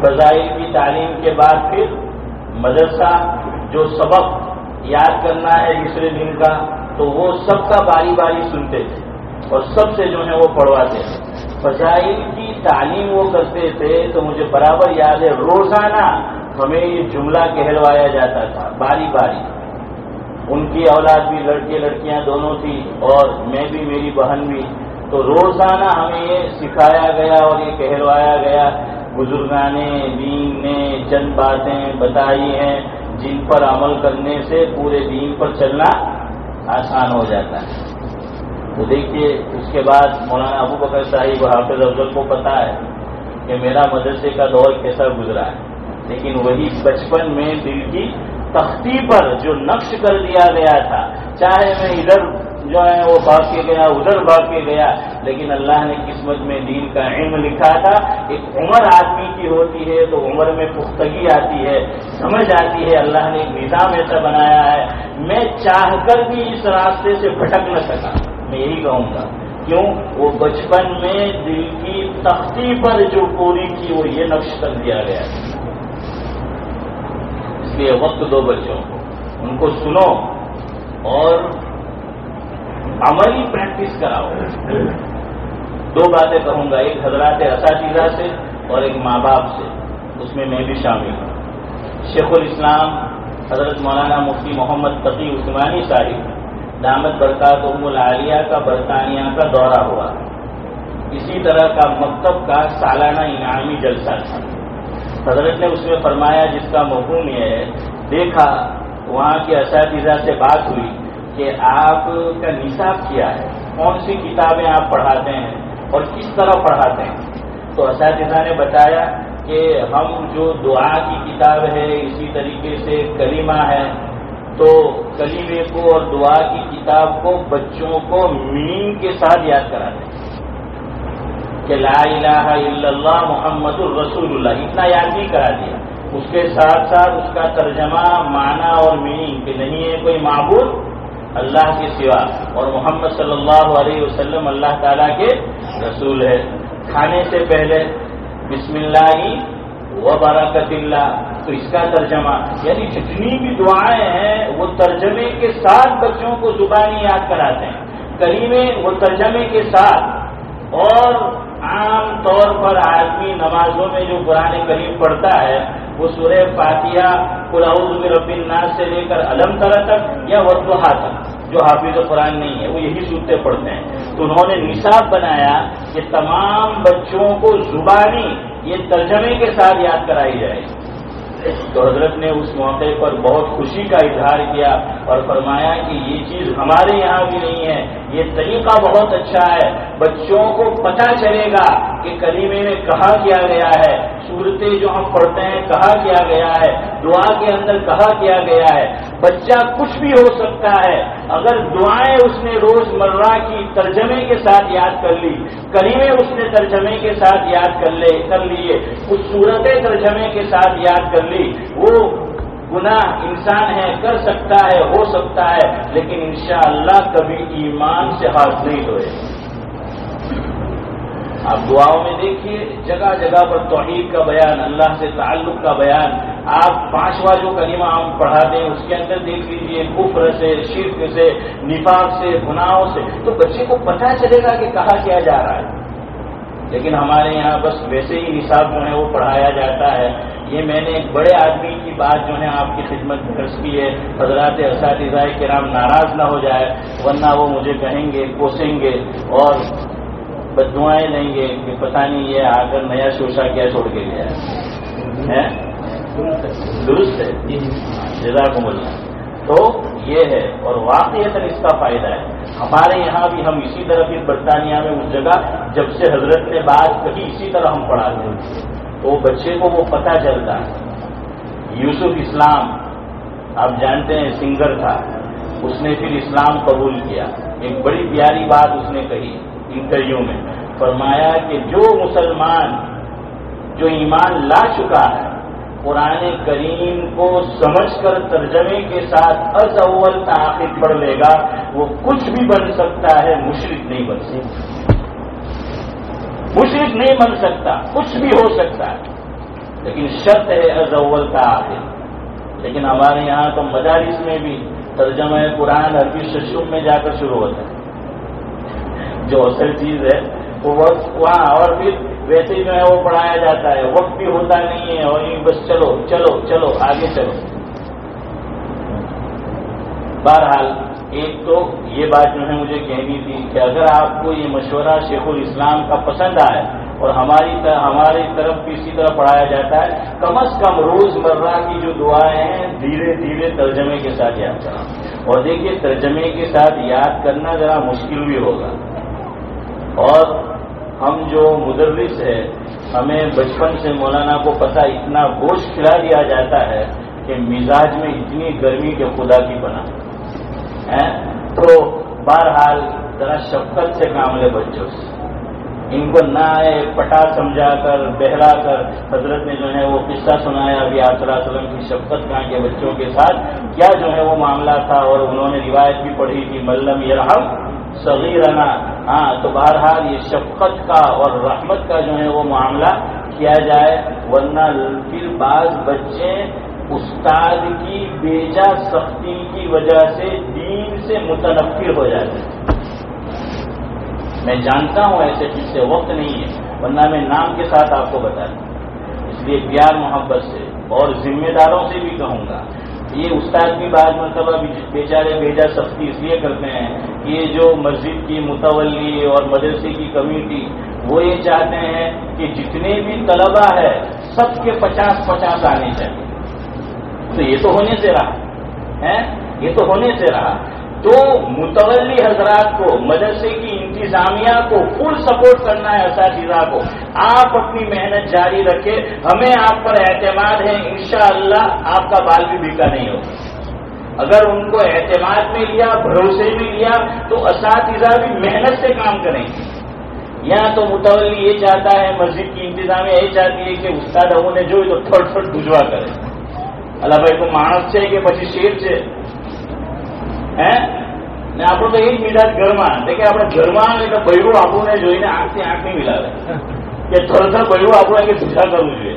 فضائل کی تعلیم کے بعد پھر مدرسہ جو سبق یاد کرنا ہے دوسرے دن کا تو وہ سب کا باری باری سنتے تھے اور سب سے جو ہے وہ پڑھواتے تھے. فضائل کی تعلیم وہ کرتے تھے تو مجھے برابر یاد ہے روزانہ ہمیں یہ جملہ کہلوایا جاتا تھا باری باری. ان کی اولاد بھی لڑکے لڑکیاں دونوں تھی اور میں بھی، میری بہن بھی. تو روزانہ ہمیں یہ سکھایا گیا اور یہ کہلوایا گیا. بزرگان دین نے چند باتیں بتائی ہیں جن پر عمل کرنے سے پورے دین پر چلنا آسان ہو جاتا ہے. تو دیکھیے اس کے بعد مولانا ابو بکر صاحب حافظ افضل کو پتا ہے کہ میرا مدرسے کا دور کیسا گزرا ہے، لیکن وہی بچپن میں دل کی تختی پر جو نقش کر دیا گیا تھا، چاہے میں ادھر جو ہے وہ بھاگ کے گیا ادھر بھاگ کے گیا، لیکن اللہ نے قسمت میں دین کا علم لکھا تھا. ایک عمر آدمی کی ہوتی ہے تو عمر میں پختگی آتی ہے، سمجھ آتی ہے. اللہ نے ایک نظام ایسا بنایا ہے، میں چاہ کر بھی اس راستے سے بھٹک نہ سکا. میں یہی کہوں گا کیوں، وہ بچپن میں دل کی تختی پر جو پوری کی وہ یہ نقش کر دیا گیا. لیے وقت دو بچوں کو، ان کو سنو اور عملی پریکٹس کراؤ۔ دو باتیں کہوں گا، ایک حضرات اساتذہ سے اور ایک ماں باپ سے، اس میں بھی شامل ہوں۔ شیخ الاسلام حضرت مولانا مفتی محمد تقی عثمانی صاحب دامت برکاتہم العالیہ کا برطانیہ کا دورہ ہوا، اسی طرح کا مکتب کا سالانہ انعامی جلسہ تھا۔ حضرت نے اس میں فرمایا، جس کا مفہوم یہ ہے، دیکھا وہاں کے اساتذہ سے بات ہوئی کہ آپ کا نصاب کیا ہے، کون سی کتابیں آپ پڑھاتے ہیں اور کس طرح پڑھاتے ہیں؟ تو اساتذہ نے بتایا کہ ہم جو دعا کی کتاب ہے، اسی طریقے سے کلمہ ہے، تو کلمے کو اور دعا کی کتاب کو بچوں کو میننگ کے ساتھ یاد کراتے ہیں کہ لا الہ الا اللہ محمد الرسول اللہ، اتنا یاد نہیں کرا دیا، اس کے ساتھ ساتھ اس کا ترجمہ، معنی اور میننگ کہ نہیں ہے کوئی معبود اللہ کے سوا اور محمد صلی اللہ علیہ وسلم اللہ تعالیٰ کے رسول ہے۔ کھانے سے پہلے بسم اللہ و برکت اللہ، تو اس کا ترجمہ، یعنی جتنی بھی دعائیں ہیں وہ ترجمے کے ساتھ بچوں کو زبانی یاد کراتے ہیں، کریمے وہ ترجمے کے ساتھ۔ اور عام طور پر آدمی نمازوں میں جو قرآن کریم پڑھتا ہے وہ سورہ فاتحہ، قل اعوذ برب الناس سے لے کر علم تر تک یا والضحیٰ تک، جو حافظ قرآن نہیں ہے وہ یہی صورتیں پڑھتے ہیں۔ تو انہوں نے نصاب بنایا کہ تمام بچوں کو زبانی یہ ترجمے کے ساتھ یاد کرائی جائے۔ تو حضرت نے اس موقع پر بہت خوشی کا اظہار کیا اور فرمایا کہ یہ چیز ہمارے یہاں بھی نہیں ہے، یہ طریقہ بہت اچھا ہے، بچوں کو پتہ چلے گا کہ کلمے میں کہا کیا گیا ہے، صورتیں جو ہم پڑھتے ہیں کہا کیا گیا ہے، دعا کے اندر کہا کیا گیا ہے۔ بچہ کچھ بھی ہو سکتا ہے، اگر دعائیں اس نے روز مرہ کی ترجمے کے ساتھ یاد کر لی، کلمے اس نے ترجمے کے ساتھ یاد کر لیے، کچھ صورتیں ترجمے کے ساتھ یاد کر لی، وہ گناہ انسان ہے، کر سکتا ہے، ہو سکتا ہے، لیکن انشاءاللہ کبھی ایمان سے ہاتھ نہیں دھوئے۔ آپ دعاؤں میں دیکھیے جگہ جگہ پر توحید کا بیان، اللہ سے تعلق کا بیان۔ آپ 5واں جو کلمہ ہم پڑھاتے ہیں اس کے اندر دیکھ لیجیے کفر سے، شرک سے، نفاق سے، گناہوں سے، تو بچے کو پتہ چلے گا کہ کہا کیا جا رہا ہے۔ لیکن ہمارے یہاں بس ویسے ہی نصاب جو ہے وہ پڑھایا جاتا ہے۔ یہ میں نے ایک بڑے آدمی کی بات جو ہے آپ کی خدمت میں عرض کی ہے، حضرات اساتذہ کرام ناراض نہ ہو جائے، ورنہ وہ مجھے کہیں گے، کوسیں گے اور بددعائیں لیں گے کہ پتہ نہیں یہ آ کر نیا شوشہ کیا چھوڑ کے گیا ہے۔ درست ہے، جزاکم اللہ۔ تو یہ ہے، اور واقعتاً اس کا فائدہ ہے۔ ہمارے یہاں بھی ہم اسی طرح پھر برطانیہ میں اس جگہ جب سے حضرت نے بات کہی اسی طرح ہم پڑھاتے ہیں، تو بچے کو وہ پتہ چلتا ہے۔ یوسف اسلام آپ جانتے ہیں سنگر تھا، اس نے پھر اسلام قبول کیا۔ ایک بڑی پیاری بات اس نے کہی انٹرویو میں، فرمایا کہ جو مسلمان جو ایمان لا چکا ہے قرآن کریم کو سمجھ کر ترجمے کے ساتھ از اول تا آخر پڑھ لے گا، وہ کچھ بھی بن سکتا ہے، مشرک نہیں بن سکتا، مشرک نہیں بن سکتا، کچھ بھی ہو سکتا ہے، لیکن شرط ہے از اول تا آخر۔ لیکن ہمارے یہاں تو مدارس میں بھی ترجمہ قرآن عربی ششم میں جا کر شروع ہوتا ہے، جو اصل چیز ہے وہ وہاں، اور پھر ویسے جو ہے وہ پڑھایا جاتا ہے، وقت بھی ہوتا نہیں ہے، اور یہ بس چلو چلو چلو آگے چلو۔ بہرحال ایک تو یہ بات جو ہے مجھے کہنی تھی کہ اگر آپ کو یہ مشورہ شیخ الاسلام کا پسند آئے اور ہماری طرف بھی اسی طرح پڑھایا جاتا ہے، کم از کم روز مرہ کی جو دعائیں ہیں دھیرے دھیرے ترجمے کے ساتھ یاد کرنا۔ اور دیکھیے ترجمے کے ساتھ یاد کرنا ذرا مشکل بھی ہوگا، اور ہم جو مدرس ہے ہمیں بچپن سے مولانا کو پتہ اتنا گوشت کھلا دیا جاتا ہے کہ مزاج میں اتنی گرمی کے خدا کی پناہ ہے۔ تو بہرحال ذرا شفقت سے کام لے بچوں سے، ان کو نہ پٹا سمجھا کر بہلا کر۔ حضرت نے جو ہے وہ قصہ سنایا ابھی آپ صلی اللہ علیہ وسلم کی شفقت کہاں کے بچوں کے ساتھ کیا جو ہے وہ معاملہ تھا، اور انہوں نے روایت بھی پڑھی تھی ملم یرحم صغیرنا۔ ہاں، تو بہرحال یہ شفقت کا اور رحمت کا جو ہے وہ معاملہ کیا جائے، ورنہ پھر بعض بچے استاد کی بیجا سختی کی وجہ سے دین سے متنفر ہو جاتے ہیں. میں جانتا ہوں ایسے چیز سے وقت نہیں ہے، ورنہ میں نام کے ساتھ آپ کو بتا دوں. اس لیے پیار محبت سے اور ذمہ داروں سے بھی کہوں گا، یہ استاد بھی بعض مرتبہ بیچارے بیجا سختی اس لیے کرتے ہیں کہ یہ جو مسجد کی متولی اور مدرسے کی کمیٹی وہ یہ چاہتے ہیں کہ جتنے بھی طلبہ ہے سب کے 50-50 آنے چاہیے. تو یہ تو ہونے سے رہا ہے، یہ تو ہونے سے رہا. تو متولی حضرات کو، مدرسے کی انتظامیہ کو فل سپورٹ کرنا ہے، اساتذہ کو. آپ اپنی محنت جاری رکھیں، ہمیں آپ پر اعتماد ہے، انشاءاللہ آپ کا بال بھی بھیکا نہیں ہوگا. اگر ان کو اعتماد میں لیا، بھروسے میں لیا تو اساتذہ بھی محنت سے کام کریں گے. یہاں تو متولی یہ چاہتا ہے، مسجد کی انتظامیہ یہ چاہتی ہے کہ استاد ابو نے جو تو تھوڑ تھوڑ بجوا کرے. اللہ بھائی کو مانس છે કે પછી શેર છે હે ને આપણું તો એ જ મિજાજ ઘરમાં કે આપણે ઘરમાં એટલે બૈરું આપણને જોઈને આંખથી આંખ નહીં મિલાવે કે થરથર બૈરું આપણું કે ભૂસા કરવું જોઈએ.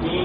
3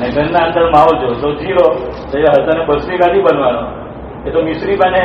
ને ઘરના અંદર માહોલ જો તો જીરો તો એ હસન બસરી કાથી બનવાનો, એ તો મિસ્રી બને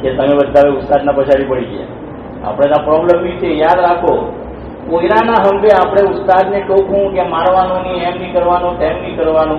કે તમે બધા ઉસ્તાદના પછાડી પડી ગયા. આપણે તો પ્રોબ્લેમ બી છે, યાદ રાખો. કોઈના હંભે આપણે ઉસ્તાદને ટોકવું કે મારવાનું નહીં, એમ નહીં કરવાનું, તેમ નહીં કરવાનું.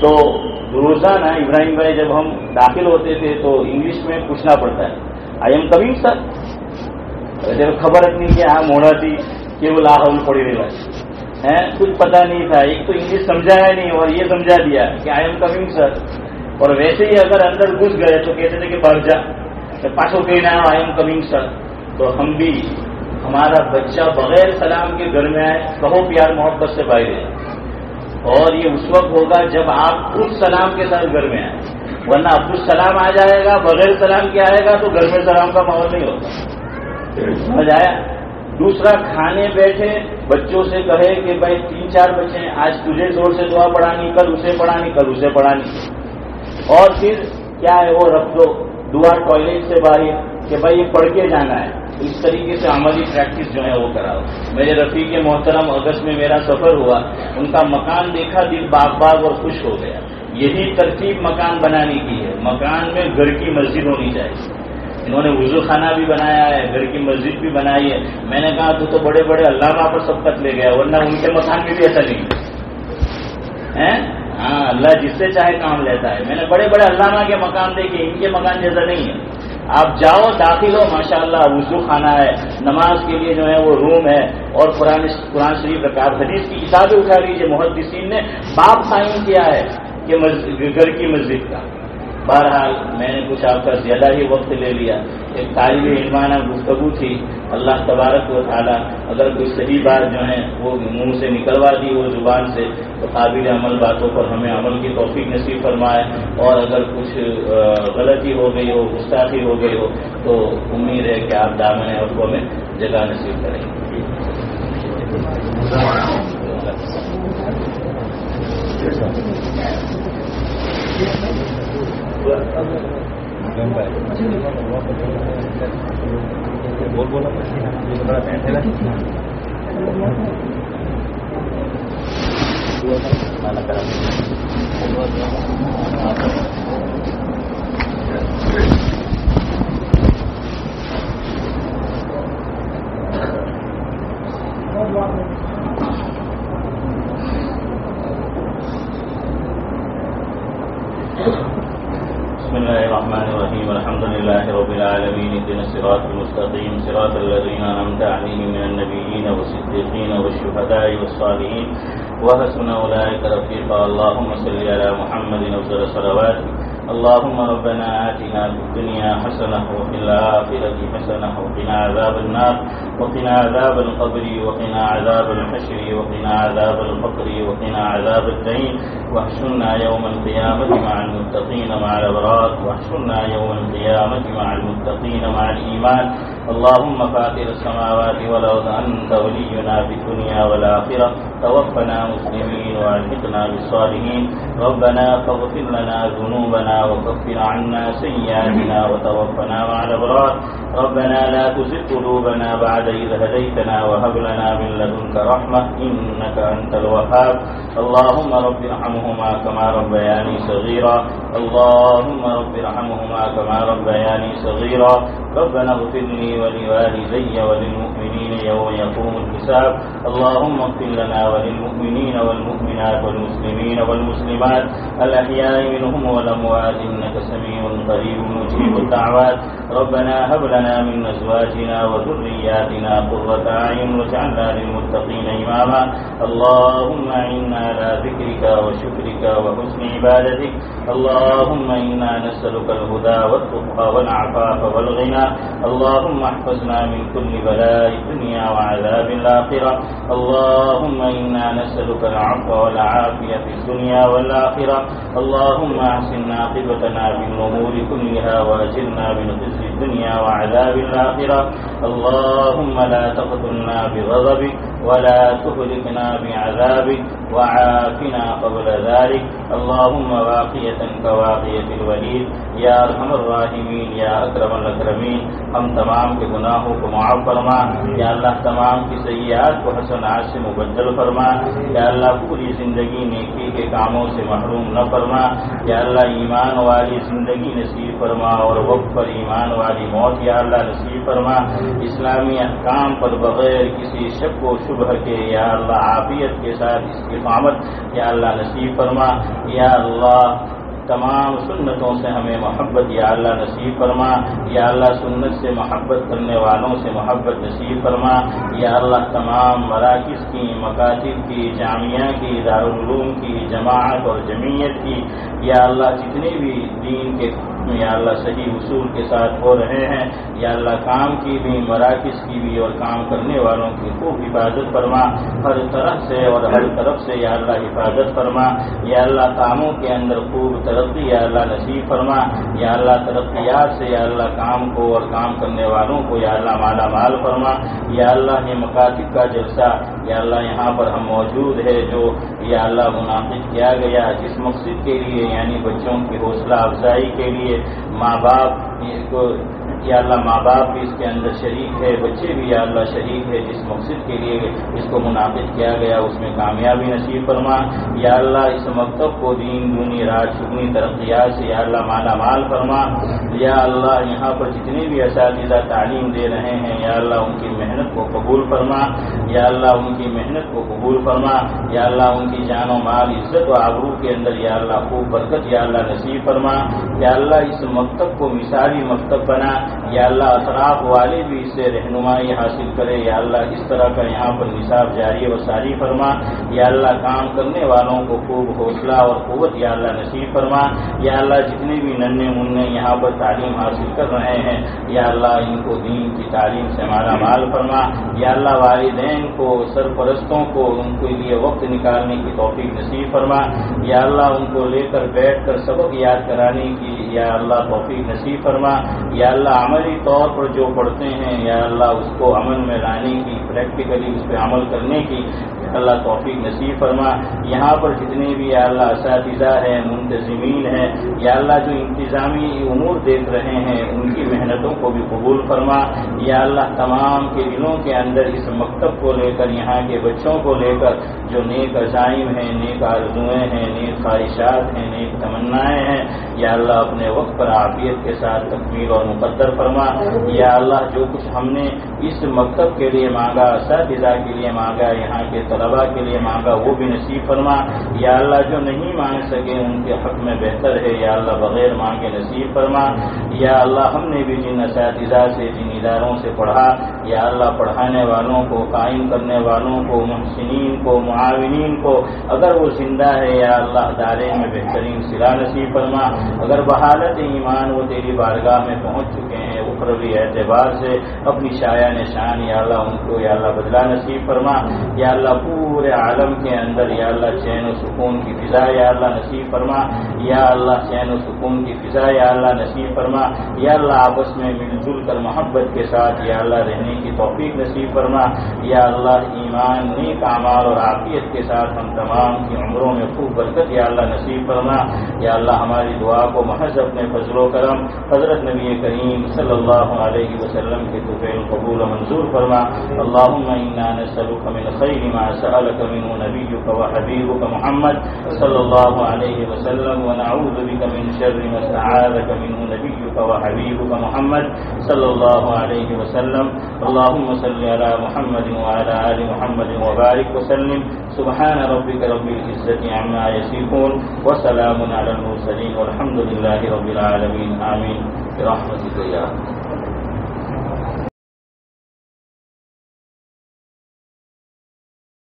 تو روزانہ ابراہیم بھائی جب ہم داخل ہوتے تھے تو انگلش میں پوچھنا پڑتا ہے آئی ایم کمنگ سر. جب خبر اتنی کہ ہاں موڑا تھی کہ وہ لاہور پڑی رہا ہے کچھ پتا نہیں تھا. ایک تو انگلش سمجھایا نہیں اور یہ سمجھا دیا کہ آئی ایم کمنگ سر. اور ویسے ہی اگر اندر گھس گئے تو کہتے تھے کہ بھاگ جا پاسو کہنا آئی ایم کمنگ سر. تو ہم بھی ہمارا بچہ بغیر سلام کے گھر میں آئے کہو پیار محبت سے باہر ہے. اور یہ اس وقت ہوگا جب آپ خود سلام کے ساتھ گھر میں آئیں. ورنہ عبدالسلام آ جائے گا بغیر سلام کے آئے گا تو گھر میں سلام کا ماحول نہیں ہوگا. سمجھ آیا. دوسرا کھانے بیٹھے بچوں سے کہے کہ بھائی 3-4 بچے ہیں آج تجھے زور سے دعا پڑھانی کل اسے پڑھانی کل اسے پڑھانی. اور پھر کیا ہے وہ رکھ دو دعا ٹوائلٹ سے باہر کہ بھائی یہ پڑھ کے جانا ہے. اس طریقے سے عملی پریکٹس جو ہے وہ کراؤ. میرے رفیق محترم اگست میں میرا سفر ہوا, ان کا مکان دیکھا دل باغ باغ اور خوش ہو گیا. یہی ترتیب مکان بنانے کی ہے. مکان میں گھر کی مسجد ہونی چاہیے. انہوں نے وضو خانہ بھی بنایا ہے گھر کی مسجد بھی بنائی ہے. میں نے کہا تو بڑے بڑے علامہ پر سبقت لے گیا ورنہ ان کے مکان میں بھی ایسا نہیں ہے. ہاں اللہ جس سے چاہے کام لیتا ہے. میں نے بڑے بڑے علامہ کے مکان دیکھے ان کے مکان جیسا نہیں ہے. آپ جاؤ داخل ہو ماشاءاللہ وضو خانہ ہے نماز کے لیے جو ہے وہ روم ہے اور قرآن شریف رکھا. حدیث کی کتابیں اٹھا لیجیے محدثین نے باب قائم کیا ہے کہ گھر کی مسجد کا. بہرحال میں نے کچھ آپ کا زیادہ ہی وقت لے لیا. ایک طالب علمانہ گفتگو تھی. اللہ تبارک و تعالیٰ اگر کوئی صحیح بات جو ہے وہ منہ سے نکلوا دی وہ زبان سے تو قابل عمل باتوں پر ہمیں عمل کی توفیق نصیب فرمائے. اور اگر کچھ غلطی ہو گئی ہو گستاخی ہو گئی ہو تو امید ہے کہ آپ دامن عفو میں جگہ نصیب کریں گے. بسم الله الرحمن الرحيم الحمد لله رب العالمين اهدنا الصراط المستقيم صراط الذين أنعمت عليهم من النبيين والصديقين والشهداء والصالحين وحسن أولئك رفيقا. اللهم صل على محمد أفضل الصلوات. اللهم ربنا آتنا في الدنيا حسنة وفي الآخرة حسنة وقنا عذاب النار وقنا عذاب القبر وقنا عذاب الحشر وقنا عذاب الفقر وقنا عذاب الدين واحشرنا يوم القيامة مع المتقين مع الأبرار واحشرنا يوم القيامة مع المتقين مع الإيمان. اللهم فاطر السماوات والأرض أنت ولينا في الدنيا والآخرة توفنا مسلمين وألحقنا بالصالحين. ربنا فاغفر لنا ذنوبنا وكفر عنا سيئاتنا وتوفنا مع الأبرار. ربنا لا تزغ قلوبنا بعد إذ هديتنا وهب لنا من لدنك رحمة إنك أنت الوهاب. اللهم رب ارحمهما كما ربياني صغيرا. اللهم رب ارحمهما كما ربياني صغيرا. ربنا اغفر لي ولوالدي وللمؤمنين يوم يقوم الحساب. اللهم اغفر لنا وللمؤمنين والمؤمنات والمسلمين والمسلمات الأحياء منهم والأموات إنك سميع قريب مجيب الدعوات. ربنا هب لنا من أزواجنا وذرياتنا قرة أعين واجعلنا للمتقين إماما. اللهم إنا على ذكرك وشكرك وحسن عبادتك. اللهم إنا نسألك الهدى والتقى والعفاف والغنى. اللهم احفظنا من كل بلاء الدنيا وعذاب الآخرة. اللهم إنا نسألك العفو والعافية في الدنيا والآخرة. اللهم أحسن عاقبتنا في الأمور كلها وأجرنا من خزي الدنيا وعذاب الآخرة. اللهم لا تقتلنا بغضبك ولا تهلكنا بعذابك وعافنا قبل ذلك. اللهم واقية كواقية الوليد یا ارحم الراحمین یا اکرم الاکرمین. ہم تمام کے گناہوں کو معاف فرما. یا اللہ تمام کی سیئات کو حسنات سے مبدل فرما. یا اللہ پوری زندگی نیکی کے کاموں سے محروم نہ فرما. یا اللہ ایمان والی زندگی نصیب فرما اور وقت پر ایمان والی موت یا اللہ نصیب فرما. اسلامی احکام پر بغیر کسی شک و شبہ کے یا اللہ عافیت کے ساتھ اس کی استقامت یا اللہ نصیب فرما، یا اللہ تمام سنتوں سے ہمیں محبت یا اللہ نصیب فرما، یا اللہ سنت سے محبت کرنے والوں سے محبت نصیب فرما، یا اللہ تمام مراکز کی، مکاتب کی، جامعہ کی، دارالعلوم کی، جماعت اور جمعیت کی، یا اللہ جتنے بھی دین کے یا اللہ صحیح اصول کے ساتھ ہو رہے ہیں، یا اللہ کام کی بھی، مراکز کی بھی اور کام کرنے والوں کی خوب حفاظت فرما، ہر طرح سے اور ہر طرف سے یا اللہ حفاظت فرما، یا اللہ کاموں کے اندر خوب ترقی یا اللہ نصیب فرما، یا اللہ ترقیات سے یا اللہ کام کو اور کام کرنے والوں کو یا اللہ مالا مال فرما، یا اللہ یہ مکاتب کا جلسہ یا اللہ یہاں پر ہم موجود ہے جو یا اللہ منعقد کیا گیا جس مقصد کے لیے، یعنی بچوں کی حوصلہ افزائی کے لیے، ماں باپ یا اللہ ماں باپ بھی اس کے اندر شریک ہے، بچے بھی یا اللہ شریک ہے، جس مقصد کے لیے اس کو منعقد کیا گیا اس میں کامیابی نصیب فرما، یا اللہ اس مکتب کو دین دونی رات چگنی ترقیات سے یا اللہ مالا مال فرما، یا اللہ یہاں پر جتنے بھی اساتذہ تعلیم دے رہے ہیں یا اللہ ان کی محنت کو قبول فرما، یا اللہ ان کی محنت کو قبول فرما، یا اللہ ان کی جان و مال عزت و آبرو کے اندر یا اللہ خوب برکت یا اللہ نصیب فرما، یا اللہ اس مکتب کو مثالی مکتب بنا، یا اللہ اطراف والے بھی اس سے رہنمائی حاصل کرے، یا اللہ اس طرح کا یہاں پر نصاب جاری و ساری فرما، یا اللہ کام کرنے والوں کو خوب حوصلہ اور قوت یا اللہ نصیب فرما، یا اللہ جتنے بھی ننھے منھے یہاں پر تعلیم حاصل کر رہے ہیں یا اللہ ان کو دین کی تعلیم سے مالا مال فرما، یا اللہ والدین کو، سرپرستوں کو ان کے لیے وقت نکالنے کی توفیق نصیب فرما، یا اللہ ان کو لے کر بیٹھ کر سبق یاد کرانے کی یا اللہ توفیق نصیب فرما، یا اللہ عملی طور پر جو پڑھتے ہیں یا اللہ اس کو عمل میں لانے کی، پریکٹیکلی اس پہ عمل کرنے کی اللہ توفیق نصیب فرما، یہاں پر جتنے بھی یا اللہ اساتذہ ہیں، منتظمین ہیں یا اللہ جو انتظامی امور دیکھ رہے ہیں ان کی محنتوں کو بھی قبول فرما، یا اللہ تمام کے دلوں کے اندر اس مکتب کو لے کر، یہاں کے بچوں کو لے کر جو نیک عزائم ہیں، نیک آرزوئیں ہیں، نیک خواہشات ہیں، نیک تمنائیں ہیں یا اللہ اپنے وقت پر عافیت کے ساتھ تکمیل اور مقدر فرما، یا اللہ جو کچھ ہم نے اس مکتب کے لیے مانگا، اساتذہ کے لیے مانگا، یہاں کے طلباء کے لیے مانگا وہ بھی نصیب فرما، یا اللہ جو نہیں مانگ سکے ان کے حق میں بہتر ہے یا اللہ بغیر مانگے نصیب فرما، یا اللہ ہم نے بھی جن اساتذہ سے، جن اداروں سے پڑھا یا اللہ پڑھانے والوں کو، قائم کرنے والوں کو، محسنین کو، معاونین کو اگر وہ زندہ ہے یا اللہ دارے میں بہترین صلہ نصیب فرما، اگر بحالت ایمان وہ تیری بارگاہ میں پہنچ چکے ہیں اخروی اعتبار سے اپنی شایہ نشان یا اللہ ان کو یا اللہ بدلہ نصیب فرما، یا اللہ پورے عالم کے اندر یا اللہ چین و سکون کی فضا یا اللہ نصیب فرما، یا اللہ چین و سکون کی فضا یا اللہ نصیب فرما، یا اللہ آپس میں مل جل کر محبت کے ساتھ یا اللہ رہنے کی توفیق نصیب فرما، یا اللہ ایمان، نیک اعمال اور عافیت کے ساتھ ہم تمام کی عمروں میں خوب برکت یا اللہ نصیب فرما، یا اللہ ہماری دعا کو محض اپنے فضل و کرم حضرت نبی کریم صلی اللہ علیہ وسلم کے طفیل قبول و منظور فرما، اللہم انا نسألک من خیر ما سألک منہ نبیک و حبیبک محمد صلی اللہ علیہ وسلم ونعوذ بک من شر ما استعاذک منہ نبیک و حبیبک محمد صلی اللہ علیہ وسلم، اللہم صلی علی محمد وعلی آل محمد وبارک وسلم، سبحان ربک رب العزت عما یصفون وسلام علی المرسلین والحمد للہ رب العالمین، آمین برحمتک یا